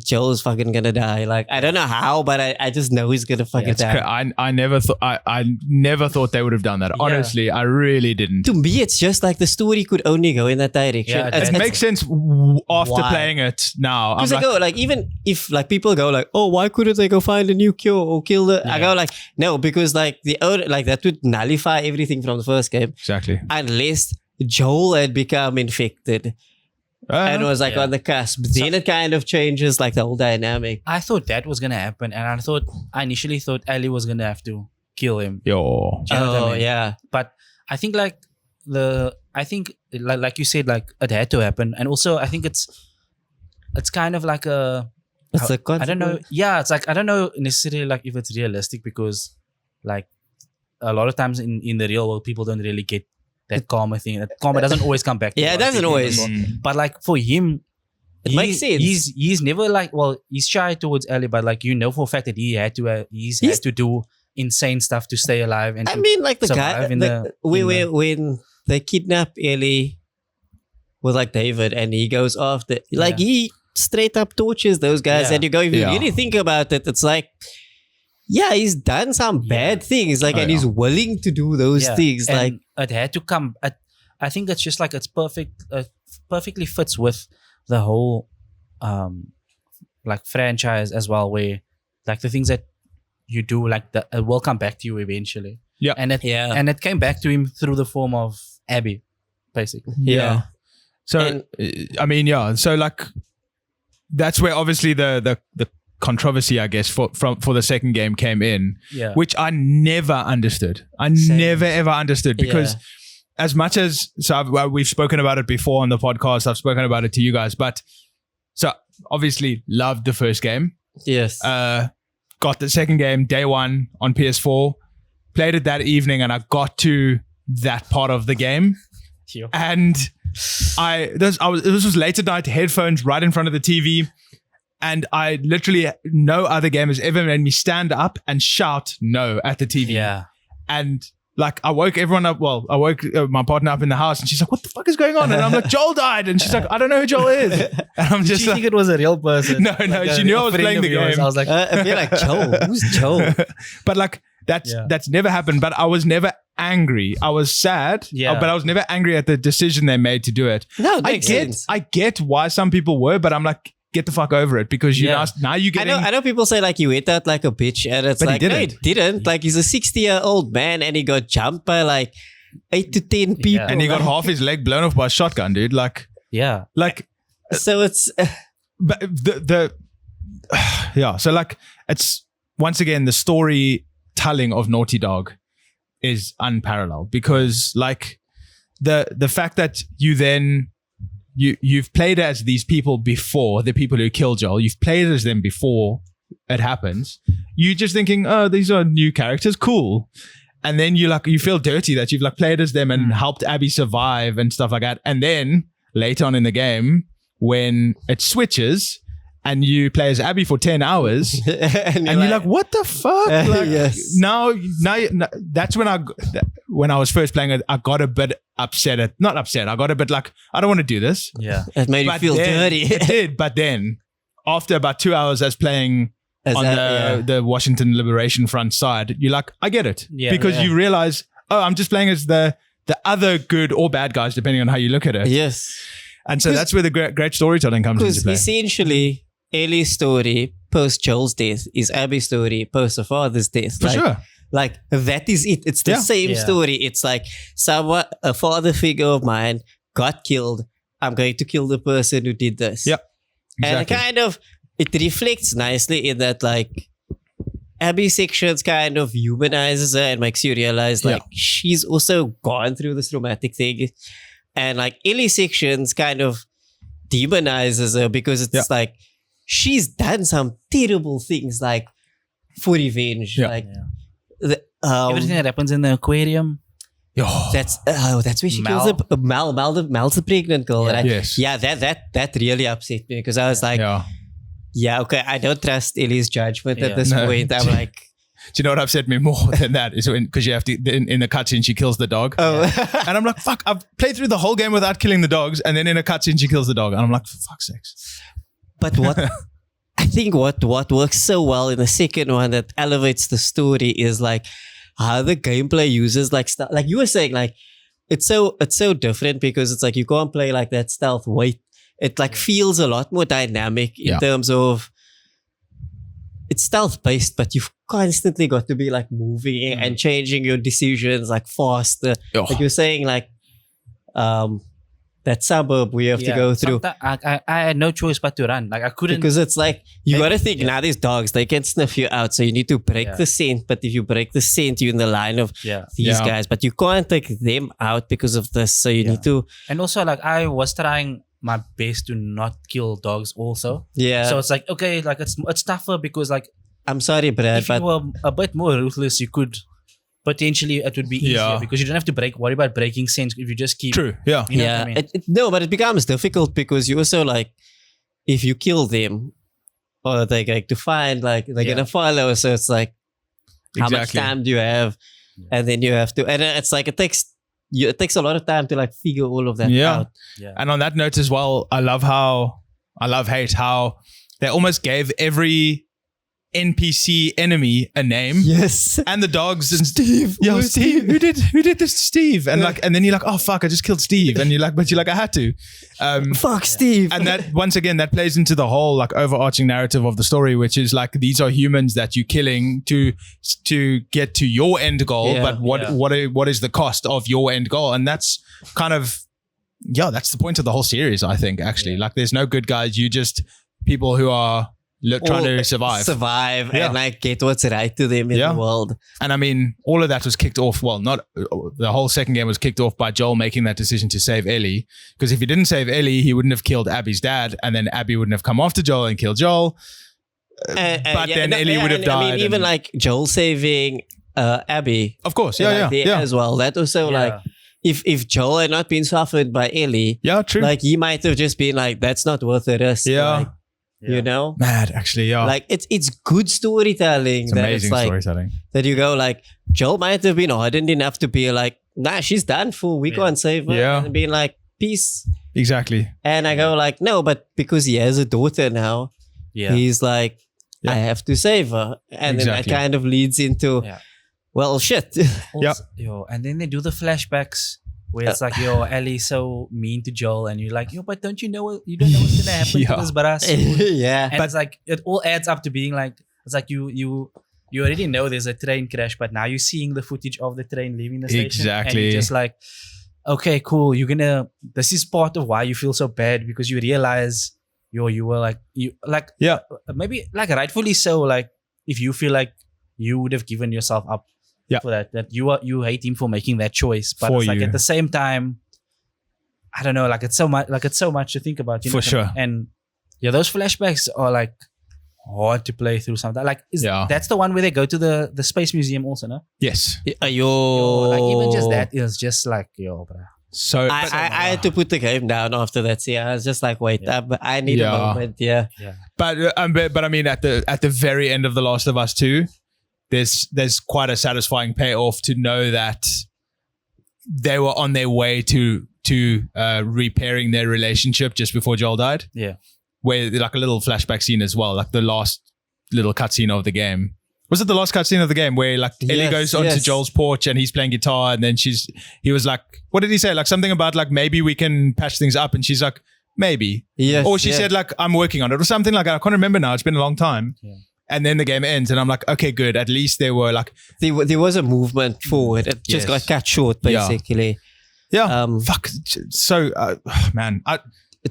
Joel's fucking gonna die. Like, I don't know how, but I just know he's gonna fucking die. I never thought they would have done that. Honestly, I really didn't. To me, it's just like the story could only go in that direction. Yeah, it makes sense after playing it now. Because I go like, even if like people go like, oh, why couldn't they go find a new cure or kill the? I go like, no, because like that would nullify everything from the first game. Exactly. Unless Joel had become infected. And was like on the cusp. Then it kind of changes like the whole dynamic. I thought that was gonna happen, and I initially thought Ellie was gonna have to kill him. Yo. Do you know what I mean? Yeah. But I think like like you said, like it had to happen, and also I think it's kind of like a. It's a I don't know. Yeah, it's like I don't know necessarily like if it's realistic because like a lot of times in the real world people don't really get that karma thing. That karma doesn't always come back. Yeah, it doesn't always. But like for him, it makes sense. He's never like, well, he's shy towards Ellie, but like you know for a fact that he had to had to do insane stuff to stay alive. And I mean, like the guy when they kidnap Ellie with like David, and he goes after like he straight up tortures those guys, and you go if you really think about it, it's like. Yeah, he's done some bad things, like, and he's willing to do those things. And like, it had to come. I think it's just like it's perfect. Perfectly fits with the whole, like franchise as well, where like the things that you do, like it will come back to you eventually. Yeah, and it came back to him through the form of Abby, basically. Yeah. So I mean, so like that's where obviously the controversy, I guess, for the second game came in, which I never understood. Never ever understood because as much as we've spoken about it before on the podcast, I've spoken about it to you guys, but so obviously loved the first game. Yes. Got the second game day one on PS4, played it that evening, and I got to that part of the game, and this was late at night, headphones right in front of the TV. And I literally, no other game has ever made me stand up and shout no at the TV. Yeah. And like, I woke everyone up. Well, I woke my partner up in the house and she's like, what the fuck is going on? And I'm like, Joel died. And she's like, I don't know who Joel is. And I'm just Did you think it was a real person? No, she knew I was playing the game. I was like, I feel like Joel. Who's Joel? But like, that's never happened. But I was never angry. I was sad. Yeah. But I was never angry at the decision they made to do it. No, it makes sense. I get why some people were, but I'm like, get the fuck over it because now you getting. I know people say like you went out like a bitch, and it's but like he no, he didn't. Like he's a 60-year-old man, and he got jumped by like 8 to 10 people, and he got half his leg blown off by a shotgun, dude. Like like so it's. But so like it's once again the storytelling of Naughty Dog is unparalleled because like the fact that you then. You've played as these people before, the people who killed Joel. You've played as them before it happens. You're just thinking, oh, these are new characters, cool. And then you feel dirty that you've like played as them and helped Abby survive and stuff like that. And then later on in the game, when it switches and you play as Abby for 10 hours, and you're like, what the fuck? Like, now, that's when I was first playing it, I got a bit upset. Not upset. I got a bit like, I don't want to do this. Yeah. It made you feel dirty. It did. But then, after about 2 hours as playing on the Washington Liberation Front side, you're like, I get it. Yeah, because you realize, oh, I'm just playing as the other good or bad guys, depending on how you look at it. Yes. And so that's where the great storytelling comes into play. Essentially, Ellie's story post Joel's death is Abby's story post her father's death. For sure. Like that is it. It's the same story. It's like a father figure of mine got killed. I'm going to kill the person who did this. Yep. Exactly. And kind of it reflects nicely in that like Abby sections kind of humanizes her and makes you realize like she's also gone through this traumatic thing, and like Ellie sections kind of demonizes her because it's like she's done some terrible things like for revenge, like everything that happens in the aquarium. That's where she kills Mel's the pregnant girl. That really upset me because I was like, okay, I don't trust Ellie's judgment at this point. I'm like, do you know what upset me more than that is when, because you have to in the cutscene she kills the dog, and I'm like, fuck, I've played through the whole game without killing the dogs, and then in a cutscene she kills the dog, and I'm like, for fuck's sakes. But what I think what works so well in the second one that elevates the story is like how the gameplay uses like stuff, like you were saying, like it's so different because it's like you can't play like that stealth weight. It like feels a lot more dynamic in terms of it's stealth based, but you've constantly got to be like moving and changing your decisions like faster. Like you're saying, like that suburb we have to go through. I had no choice but to run. Like I couldn't, because it's like you got to think now. These dogs, they can sniff you out, so you need to break the scent. But if you break the scent, you're in the line of these guys. But you can't take them out because of this. So you need to. And also, like I was trying my best to not kill dogs. Also, So it's like okay, like it's tougher because like I'm sorry, Brad, if you were a bit more ruthless, you could. Potentially, it would be easier because you don't have to worry about breaking sense if you just keep. True. You know what I mean? No, but it becomes difficult because you also like, if you kill them, or they're going to find like they're gonna follow. So it's like, how much time do you have? And then you have to, and it's like it takes a lot of time to like figure all of that out. Yeah. And on that note as well, I love how they almost gave every NPC enemy a name. Yes. And the dogs and Steve. Yeah, Steve. Who did this to Steve? And like, and then you're like, oh fuck, I just killed Steve. And you're like, but you're like, I had to. Fuck Steve. And that once again, that plays into the whole like overarching narrative of the story, which is like these are humans that you're killing to get to your end goal. But what is the cost of your end goal? And that's kind of that's the point of the whole series, I think, actually. Like there's no good guys, you just people who are trying to survive and like get what's right to them in the world. And I mean, all of that was kicked off. Well, not the whole second game was kicked off by Joel making that decision to save Ellie. Because if he didn't save Ellie, he wouldn't have killed Abby's dad, and then Abby wouldn't have come after Joel and killed Joel. But then Ellie would have died. I mean, even like Joel saving Abby, of course, as well. That also like. If Joel had not been suffered by Ellie, true. Like he might have just been like, that's not worth the risk. Like, you know, mad actually, like it's good storytelling. It's amazing storytelling. That you go like Joel might have been hardened enough to be like, nah, she's done for. We can't save her. And being like, peace. Exactly. And I go like, no, but because he has a daughter now, he's like, I have to save her, and then that kind of leads into, well, shit. And then they do the flashbacks. Where it's like, Ellie's so mean to Joel, and you're like, but don't you know you don't know what's gonna happen to this brass? And it's like it all adds up to being like, it's like you already know there's a train crash, but now you're seeing the footage of the train leaving the station, and you're just like, okay, cool. This is part of why you feel so bad, because you realize you were like maybe like rightfully so, like if you feel like you would have given yourself up. For that you hate him for making that choice, but it's like at the same time, I don't know, like it's so much to think about, for sure. And those flashbacks are like hard to play through sometimes. Like that's the one where they go to the space museum also, no? Yes. Like even just that is just like bro. So I had to put the game down after that. See, I was just like, wait, I need a moment. But I mean, at the very end of The Last of Us 2. There's quite a satisfying payoff to know that they were on their way to repairing their relationship just before Joel died. Yeah. Where like a little flashback scene as well, like the last little cutscene of the game. Was it the last cutscene of the game where like Ellie goes onto Joel's porch and he's playing guitar, and then he was like, what did he say? Like something about like maybe we can patch things up, and she's like, maybe. Yes. Or she said like, I'm working on it or something like that. I can't remember now. It's been a long time. Yeah. And then the game ends, and I'm like, okay, good. At least there were like... There was a movement forward. It just got cut short, basically. Yeah. Fuck. So, man.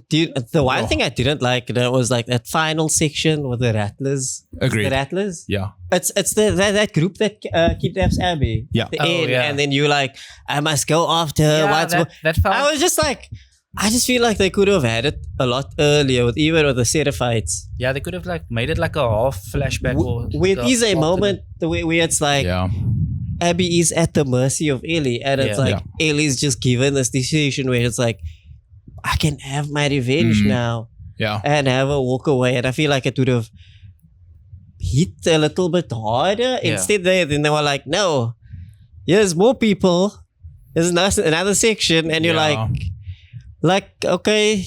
the one thing I didn't like was like that final section with the Rattlers. Agreed. The Rattlers. Yeah. It's that group that kidnaps Abby. Yeah. The end, and then you're like, I must go after her once more. I was just like, I just feel like they could have had it a lot earlier, even with the Seraphites. Yeah, they could have like made it like a half flashback. Where it is a moment where it's like Abby is at the mercy of Ellie, and it's like Ellie's just given this decision where it's like, I can have my revenge now, and have her walk away. And I feel like it would have hit a little bit harder. Instead, then they were like, no, here's more people. There's another section, and you're like, okay,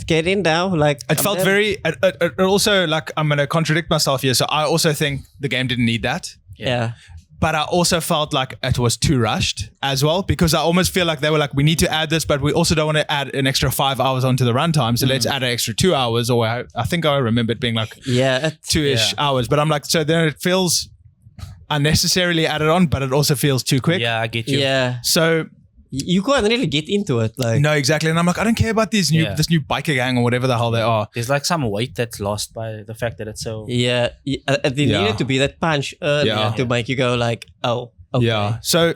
get in now. Like, it felt very. It also, like, I'm gonna contradict myself here. So I also think the game didn't need that. Yeah. But I also felt like it was too rushed as well, because I almost feel like they were like, we need to add this, but we also don't want to add an extra 5 hours onto the runtime. So let's add an extra 2 hours. Or I think I remember it being like 2-ish hours. But I'm like, so then it feels unnecessarily added on, but it also feels too quick. Yeah, I get you. Yeah. So you can't really get into it. Like, no, exactly. And I'm like, I don't care about this new biker gang or whatever the hell they are. There's like some weight that's lost by the fact that it's so... Yeah. There needed to be that punch earlier to make you go like, oh, okay. Yeah. So,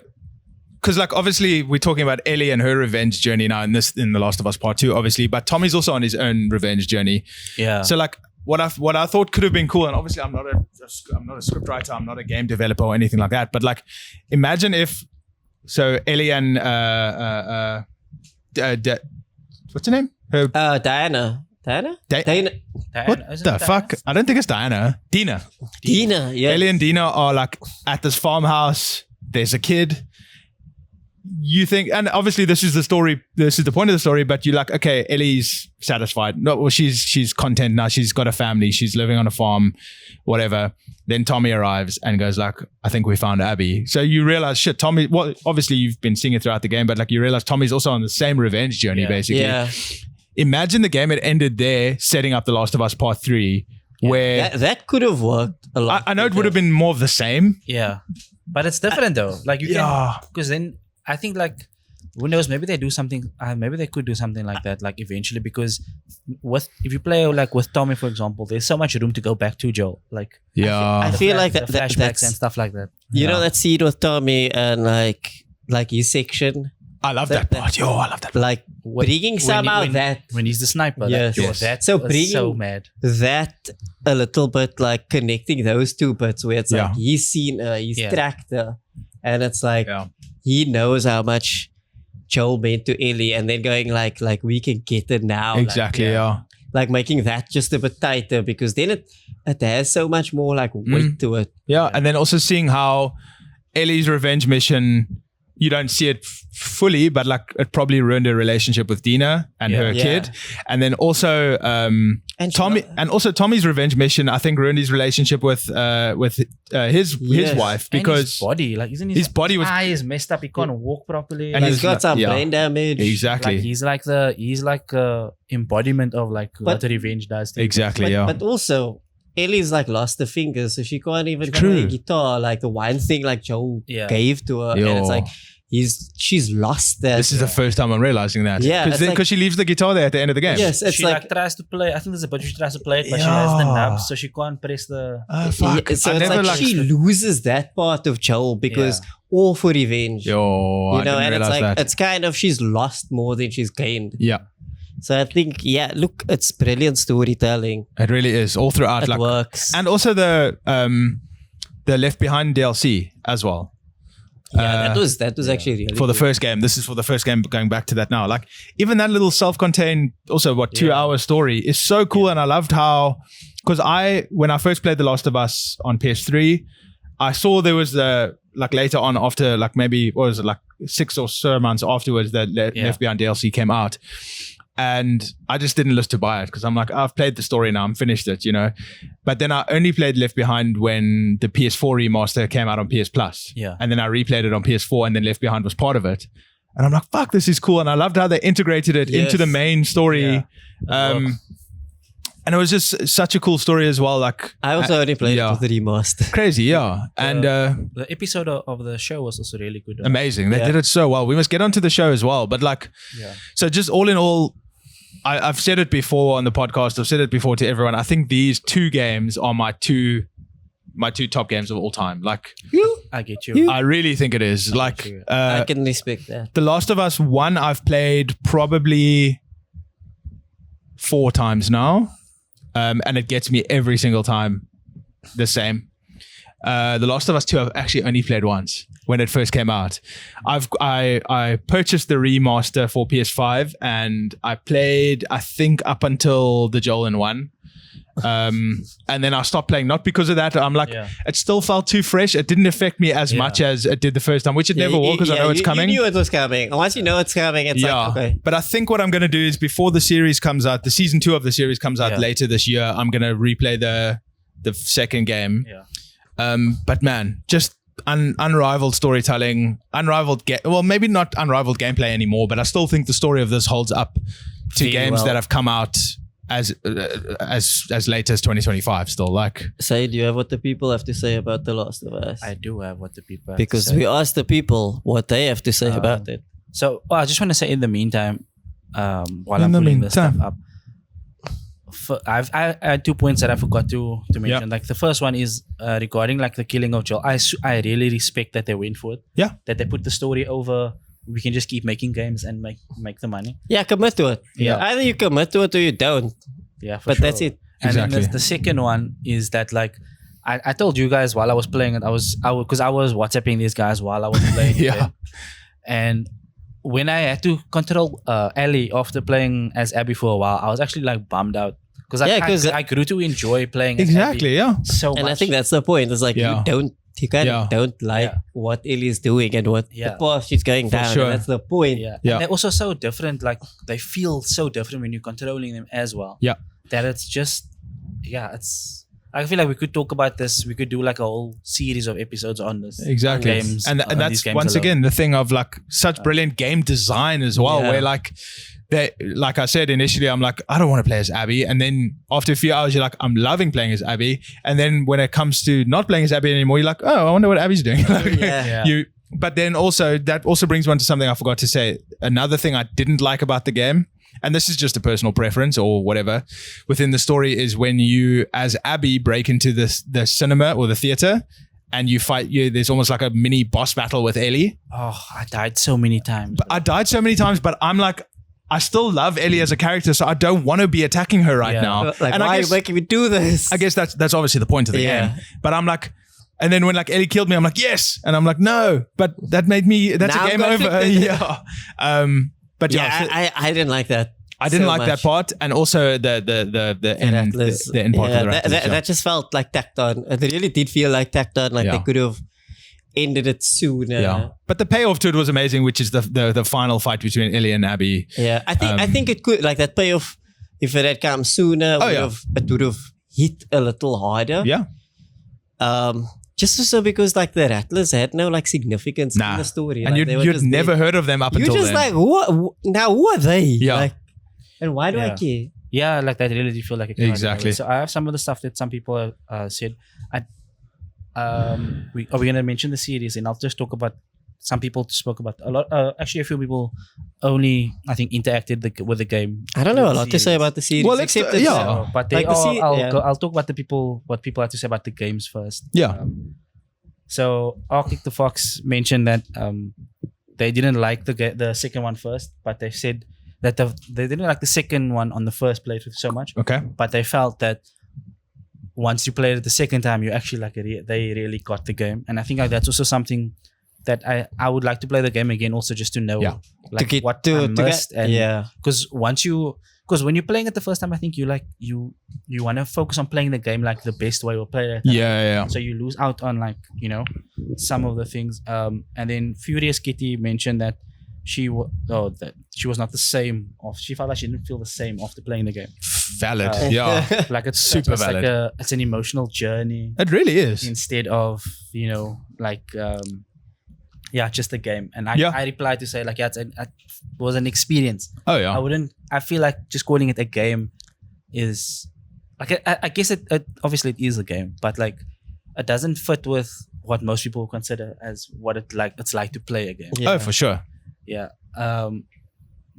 because like obviously we're talking about Ellie and her revenge journey now in The Last of Us Part 2, obviously, but Tommy's also on his own revenge journey. Yeah. So like what I thought could have been cool, and obviously I'm not a script writer, I'm not a game developer or anything like that, but like imagine if Ellie and what's her name? Diana. Diana? What the fuck? I don't think it's Diana. Dina, yeah. Ellie and Dina are like at this farmhouse. There's a kid. You think, and obviously this is the story, this is the point of the story, but you're like, okay, Ellie's satisfied. No, well, she's content now. She's got a family. She's living on a farm, whatever. Then Tommy arrives and goes like, I think we found Abby. So you realize, shit, Tommy, well, obviously you've been seeing it throughout the game, but like you realize Tommy's also on the same revenge journey, basically. Yeah. Imagine the game had ended there, setting up The Last of Us Part 3, where... That could have worked a lot. I know it would have been more of the same. Yeah. But it's different though. Like you can... Because then I think like... Who knows? Maybe they do something. Maybe they could do something like that, like eventually. Because if you play like with Tommy, for example, there's so much room to go back to Joel. Like I feel like that flashbacks and stuff like that. You know that scene with Tommy and like his section. I love that part. Yo, I love that part. Like bringing somehow when he's the sniper. Yes. That's so bringing so mad. That a little bit, like connecting those two bits where it's like he's seen he's tracked her, and it's like he knows how much Joel meant to Ellie, and then going like we can get it now. Exactly, like making that just a bit tighter, because then it has so much more like weight to it. Yeah, and then also seeing how Ellie's revenge mission, you don't see it fully, but like it probably ruined her relationship with Dina and her kid. And then also Tommy's revenge mission, I think, ruined his relationship with his wife, because and his body, like isn't his body was messed up. He can't walk properly, and he's got some brain damage. Exactly. Like he's like embodiment of like what the revenge does. Exactly. But also, Ellie's like lost the fingers, so she can't even play a guitar. Like the one thing like Joel gave to her, and it's like she's lost that. This is the first time I'm realizing that. Yeah, because she leaves the guitar there at the end of the game. Yes, it's she like tries to play. I think there's a bit she tries to play it, but she has the nubs, so she can't press the. Fuck. So it's like she loses that part of Joel because all for revenge. Yo, you know, and it's like that. it's kind of she's lost more than she's gained. Yeah. So I think, look, it's brilliant storytelling. It really is, all throughout. It works. And also the Left Behind DLC as well. Yeah, that was actually really for the first game. This is for the first game, going back to that now. Like even that little self-contained, also 2-hour story is so cool. And I loved how, because when I first played The Last of Us on PS3, I saw there was like later on, after like maybe, what was it, like 6 or so months afterwards, that Left Behind DLC came out. And I just didn't list to buy it because I'm like, I've played the story now, I'm finished it, you know. But then I only played Left Behind when the PS4 remaster came out on PS Plus. Yeah. And then I replayed it on PS4, and then Left Behind was part of it. And I'm like, fuck, this is cool. And I loved how they integrated it into the main story. Yeah. And it was just such a cool story as well. Like I also only played it with the remaster. Crazy, yeah. And the episode of the show was also really good. Amazing. They did it so well. We must get onto the show as well. But like, so just all in all, I've said it before on the podcast. I've said it before to everyone. I think these 2 games are my two top games of all time. Like, I get you. I really think it is. Like, I can respect that. The Last of Us 1, I've played probably 4 times now, and it gets me every single time the same. The Last of Us 2, I've actually only played once when it first came out. I purchased the remaster for PS5 and I played, I think, up until the Joel one. And then I stopped playing, not because of that. I'm like, it still felt too fresh. It didn't affect me as much as it did the first time, which it never will, because I know it's coming. You knew it was coming. Once you know it's coming, it's like, okay. But I think what I'm going to do is, before the series comes out, the season 2 of the series comes out later this year, I'm going to replay the second game. But man, just unrivaled storytelling, well, maybe not unrivaled gameplay anymore, but I still think the story of this holds up to games that have come out as late as 2025 still. Like, Say, do you have what the people have to say about The Last of Us? I do have what the people have because to say. we asked the people what they have to say about it. So I just want to say, in the meantime, while I'm pulling this stuff up, I had 2 points that I forgot to mention. Like, the first one is regarding like the killing of Joel. I really respect that they went for it. Yeah. That they put the story over. We can just keep making games and make the money. Yeah, commit to it. Yeah. Either you commit to it or you don't. Yeah, but that's it. And then the second one is that, like, I told you guys while I was playing it, I was WhatsApping these guys while I was playing it. And when I had to control Ellie after playing as Abby for a while, I was actually like bummed out. Because I grew to enjoy playing as Abby so much. And I think that's the point. It's like you kind of don't like what Ellie's doing and what the path she's going down. Sure. And that's the point. And they're also so different. Like, they feel so different when you're controlling them as well. Yeah. That it's just, it's. I feel like we could talk about this. We could do like a whole series of episodes on this. Exactly. Games, and that's once again the thing of like such brilliant game design as well, where like I said initially, I'm like, I don't want to play as Abby, and then after a few hours you're like, I'm loving playing as Abby, and then when it comes to not playing as Abby anymore, you're like, oh, I wonder what Abby's doing. But then also that also brings one to something I forgot to say. Another thing I didn't like about the game, and this is just a personal preference or whatever, within the story, is when you as Abby break into the cinema or the theater and you fight, there's almost like a mini boss battle with Ellie. Oh, I died so many times. But I'm like, I still love Ellie as a character, so I don't want to be attacking her right now. Like, and why are you making me do this? I guess that's obviously the point of the game. But I'm like, and then when like Ellie killed me, I'm like, yes, and I'm like, no, but that made me. That's now a game over. But I didn't like that. I didn't like that part, and also the end part of the Rattlers. That just felt like tacked on. It really did feel like tacked on. Like they could have ended it sooner. Yeah, but the payoff to it was amazing, which is the final fight between Ellie and Abby. Yeah, I think it could, like, that payoff, if it had come sooner, it would have hit a little harder. Yeah. Just so because like the Rattlers had no like significance in the story, and like, you'd never heard of them up until then. You're just like, what? Now who are they? Yeah. Like, and why do I care? Yeah, like that really did feel like a exactly. So I have some of the stuff that some people said. Are we gonna mention the series? And I'll just talk about. Some people spoke about a lot. Actually, a few people only, I think, interacted with the game. I don't know a lot to say about the series. Well, except but they like I'll talk about what people have to say about the games first. Yeah. So Arctic the Fox mentioned that they didn't like the second one first, but they said that they didn't like the second one on the first playthrough so much. Okay. But they felt that once you played it the second time, you actually like it. They really got the game, and I think like that's also something that I would like to play the game again, also just to know like what I missed. Because when you're playing it the first time, I think you want to focus on playing the game like the best way or play it. Yeah. So you lose out on like, some of the things. And then Furious Kitty mentioned that she was not the same. She felt like she didn't feel the same after playing the game. Valid. Like it's super valid. Like it's an emotional journey. It really is. Instead of just a game. And I replied to say like, it was an experience. Oh yeah. I feel like just calling it a game is like, I guess it obviously it is a game, but like it doesn't fit with what most people consider as what it's like to play a game. Oh, for sure. Yeah.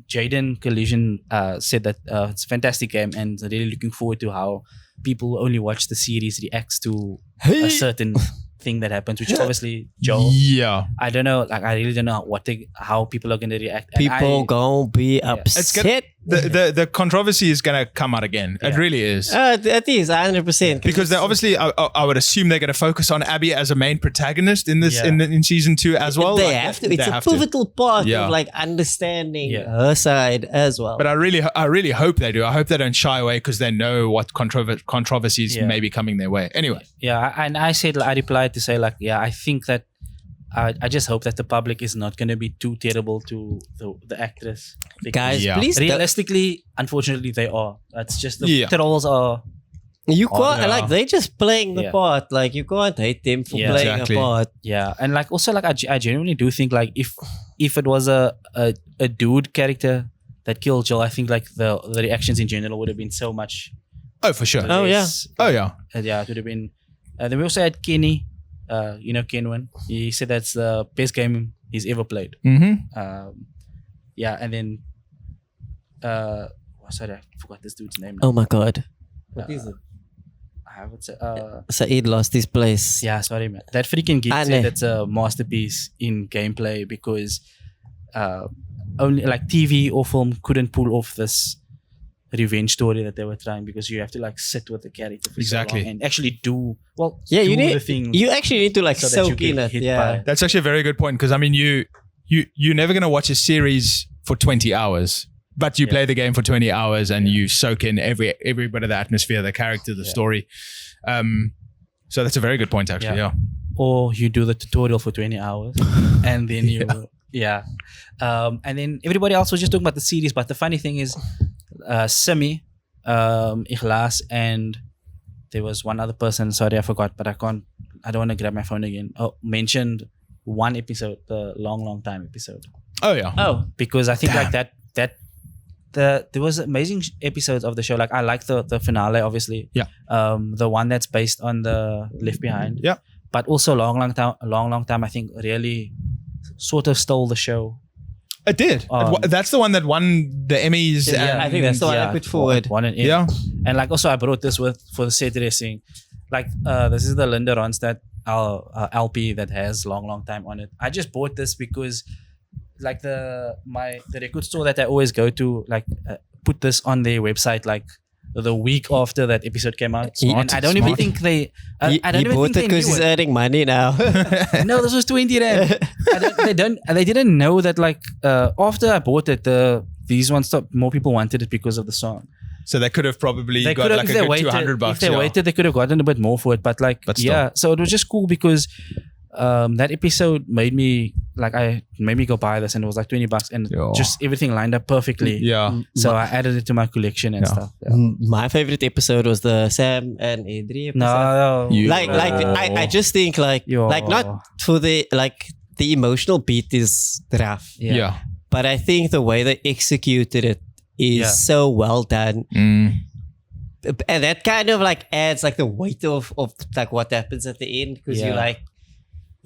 Jaden Collision said that it's a fantastic game and really looking forward to how people who only watch the series reacts to a certain thing that happens, which is obviously Joel. Yeah. I don't know, like I really don't know how people are going to react. And People gonna be upset. The controversy is going to come out again. It really is. That is 100%. Because they obviously, I would assume they're going to focus on Abby as a main protagonist in this in season 2 as well. They have to. It's a pivotal part of like understanding her side as well. But I really hope they do. I hope they don't shy away because they know what controversies may be coming their way. Anyway. Yeah, and I replied to say like, I think that I just hope that the public is not going to be too terrible to the actress. Guys, please. Realistically, unfortunately, they are. That's just the trolls are. You can't like they're just playing the part. Like you can't hate them for playing a part. Yeah, and like also like I genuinely do think like if it was a dude character that killed Joel, I think like the reactions in general would have been so much. Oh, for sure. Less. Oh yeah. Yeah, it would have been. Then we also had Kenny. Kenwin. He said that's the best game he's ever played. Mm-hmm. And then sorry, I forgot this dude's name. Oh my god. What is it? I would say Saeed lost his place. Yeah, sorry man. That freaking geek said that's a masterpiece in gameplay because only like TV or film couldn't pull off this revenge story that they were trying because you have to like sit with the character for so long and actually do the thing. You actually need to like so soak in it. Yeah, that's actually a very good point because I mean you're never gonna watch a series for 20 hours, but you play the game for 20 hours and you soak in every bit of the atmosphere, the character, the story. So that's a very good point actually. Yeah. Or you do the tutorial for 20 hours and then you and then everybody else was just talking about the series. But the funny thing is. Simi, Ikhlas, and there was one other person. Sorry, I forgot, but I don't want to grab my phone again. Mentioned one episode, the long time episode. Oh yeah. Oh, because I think like there was amazing episodes of the show. Like I like the finale, obviously. Yeah. The one that's based on the Left Behind. Yeah. But also long time. I think really sort of stole the show. It did. That's the one that won the Emmys. Yeah, I think that's the one I put forward. And like also I brought this for the set dressing. Like this is the Linda Ronstadt LP that has long time on it. I just bought this because like the record store that I always go to like put this on their website like the week after that episode came out. And I don't even think they I don't even bought think it because he's earning money now. No, this was 20 rand. They didn't know that like after I bought it these ones more people wanted it because of the song. So they could have probably got like a good $200. If they waited, they could have gotten a bit more for it. But like so it was just cool because that episode made me go buy this and it was like $20 and just everything lined up perfectly. Yeah. So I added it to my collection and stuff. Yeah. My favorite episode was the Sam and Adri episode. No. I just think like not for the emotional beat is rough. Yeah. But I think the way they executed it is so well done. And that kind of like adds like the weight of like what happens at the end because you're like,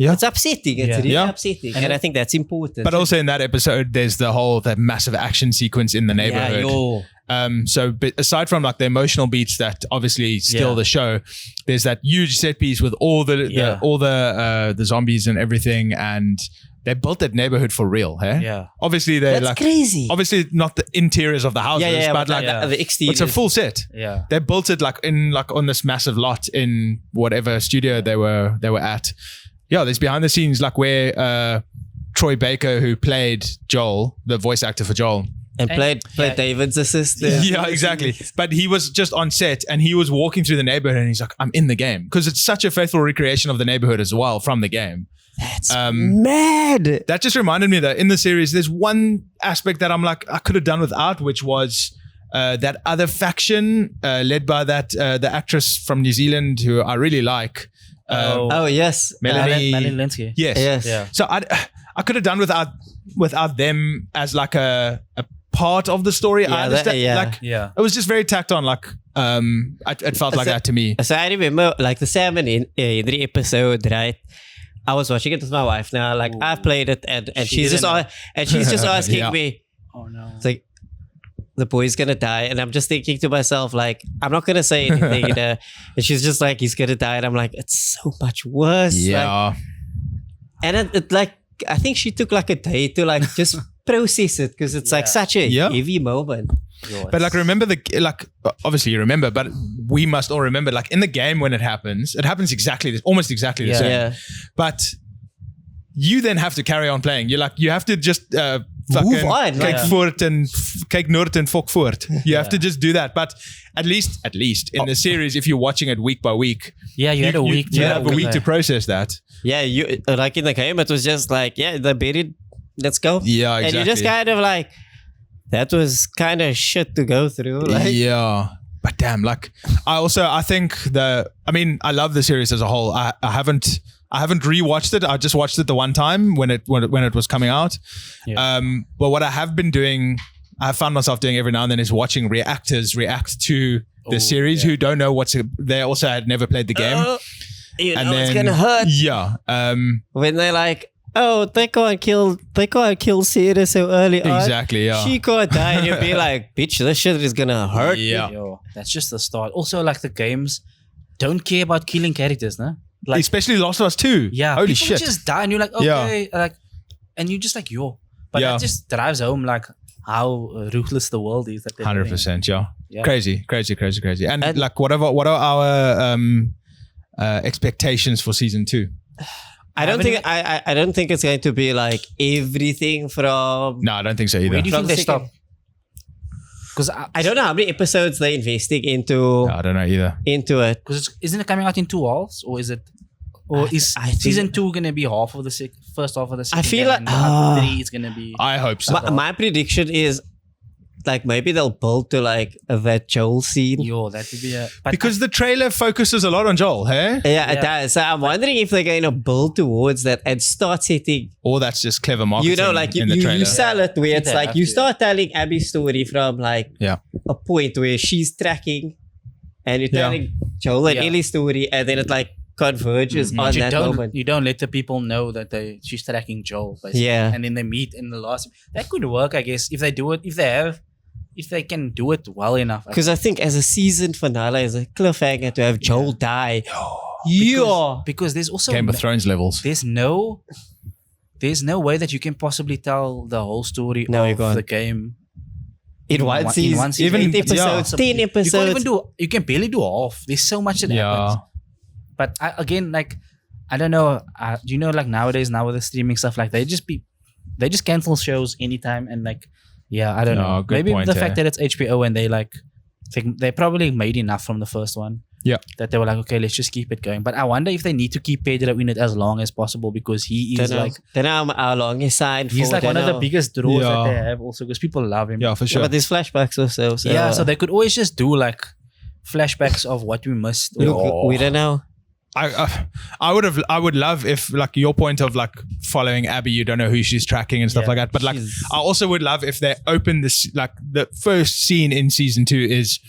it's upsetting. It's really upsetting. And I think that's important. But also in that episode, there's that massive action sequence in the neighborhood. So aside from like the emotional beats that obviously steal the show, there's that huge set piece with all the zombies and everything, and they built that neighborhood for real, hey? Yeah. Obviously they're that's crazy. Obviously not the interiors of the houses, but like the exterior. It's a full set. Yeah. They built it like on this massive lot in whatever studio they were at. Yeah, there's behind the scenes like where Troy Baker, who played Joel, the voice actor for Joel. And played David's assistant. Yeah, exactly. But he was just on set and he was walking through the neighborhood and he's like, I'm in the game. Because it's such a faithful recreation of the neighborhood as well from the game. That's mad. That just reminded me that in the series, there's one aspect that I'm like, I could have done without, which was that other faction led by the actress from New Zealand who I really like. Yes. Melanie Linsky. Yes. Yeah. So I could have done without them as like a part of the story. I understand. It was just very tacked on. Like it felt like that to me. So I remember like the Salmon in the episode, right? I was watching it with my wife now. Like I've played it and she's just asking me, Oh no. It's like the boy's gonna die, and I'm just thinking to myself, like, I'm not gonna say anything, you know. And she's just like, he's gonna die, and I'm like, it's so much worse. Yeah. Like, and it like, I think she took like a day to like just process it, because it's like such a heavy moment. But like, remember obviously you remember, but we must all remember, like in the game when it happens exactly almost exactly the same. Yeah. But you then have to carry on playing. You're like, you have to just move on. Kyk voort and kyk noord en fok voort. You have to just do that. But at least in the series, if you're watching it week by week, you had a week. You have a week to process that. Yeah, you like in the game, it was just like, yeah, they buried. Let's go. Yeah, exactly. And you just kind of like, that was kind of shit to go through. Like, yeah. But damn, like, I think I love the series as a whole. I haven't rewatched it. I just watched it the one time when it was coming out. Yeah. But what I have been doing, I have found myself doing every now and then, is watching reactors react to the series who don't know they also had never played the game. It's gonna hurt. Yeah. When they're like, oh, they can't kill Sarah so early on. Exactly, yeah. She can't die, and you'll be like, bitch, this shit is gonna hurt. Yeah. Yo, that's just the start. Also, like, the games don't care about killing characters, no? Like, especially Last of Us 2. Yeah. Holy people shit. just die and you're like, okay. Like, and you're just like, yo. But that just drives home like how ruthless the world is. That 100%, yeah. Crazy. And like, what are our expectations for season 2? I don't think it's going to be like everything from. No, I don't think so either. Where do you think they stop? Because I don't know how many episodes they're investing into. No, I don't know either. Into it. Because isn't it coming out in 2 halves, or is it? Or is season 2 gonna be half of the first half of the second? I feel like 3 is gonna be. I hope so. My prediction is, like, maybe they'll build to like that Joel scene. Yo, that would be because the trailer focuses a lot on Joel, hey? Yeah, it does. So I'm wondering if they're going to build towards that and start setting. Or that's just clever marketing. You know, like you sell it where it's like you start telling Abby's story from like a point where she's tracking, and you're telling Joel and Ellie's story, and then it like converges on that moment. You don't let the people know that she's tracking Joel, basically. Yeah, and then they meet in the last. That could work, I guess, if they do it. If they can do it well enough. Because I think as a season finale, as a cliffhanger to have Joel die. Because there's also Game of Thrones levels. There's no way that you can possibly tell the whole story of the game in one season. Even 8 episodes, 10 episodes. You can barely do half. There's so much that happens. But I don't know. Do you know, like, nowadays, now with the streaming stuff, like, they just cancel shows anytime, and like, I don't know. Maybe the fact that it's HBO and they probably made enough from the first one. Yeah. That they were like, okay, let's just keep it going. But I wonder if they need to keep Pedro in it as long as possible, because he is like. Don't know how long he's signed for. He's like one of the biggest draws that they have also, because people love him. Yeah, for sure. But there's flashbacks also. So, so they could always just do like flashbacks of what we missed. Look, we don't know. I would love if, like, your point of like following Abby, you don't know who she's tracking and stuff like that. But like, I also would love if they open this, like, the first scene in season 2 is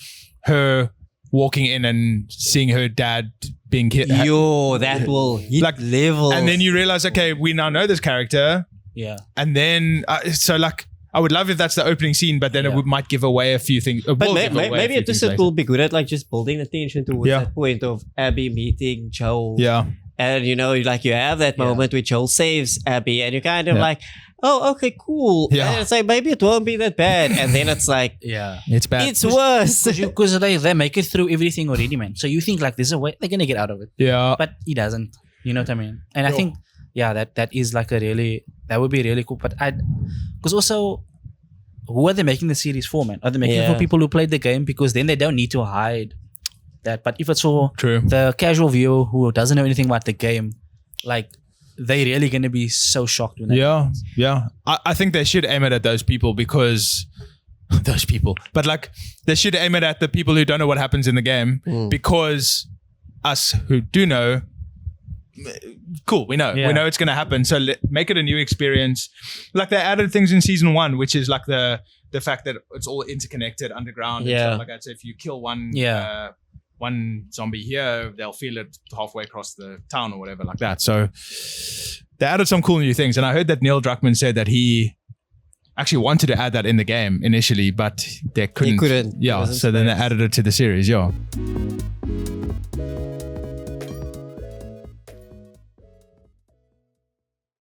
her walking in and seeing her dad being hit. That will hit like levels. And then you realize, okay, we now know this character. Yeah. And then so like, I would love if that's the opening scene, but then it might give away a few things. But maybe it just will be good at like just building attention towards that point of Abby meeting Joel. Yeah. And you know, like, you have that moment where Joel saves Abby, and you're kind of like, oh, okay, cool. Yeah. And it's like, maybe it won't be that bad. And then it's like, it's bad. It's worse. Because they make it through everything already, man. So you think like there's a way they're gonna get out of it. Yeah. But he doesn't. You know what I mean? And I think that is like that would be really cool. But because also, who are they making the series for, man? Are they making it for people who played the game? Because then they don't need to hide that. But if it's for the casual viewer who doesn't know anything about the game, like, they really going to be so shocked when I think they should aim it at those people, because but like, they should aim it at the people who don't know what happens in the game, because us who do know, cool, we know it's going to happen, so make it a new experience. Like, they added things in season 1, which is like the fact that it's all interconnected underground and stuff like that. So if you kill one zombie here, they'll feel it halfway across the town or whatever like that. So they added some cool new things. And I heard that Neil Druckmann said that he actually wanted to add that in the game initially, but they couldn't. couldn't. Yeah, so then they added it to the series. Yeah.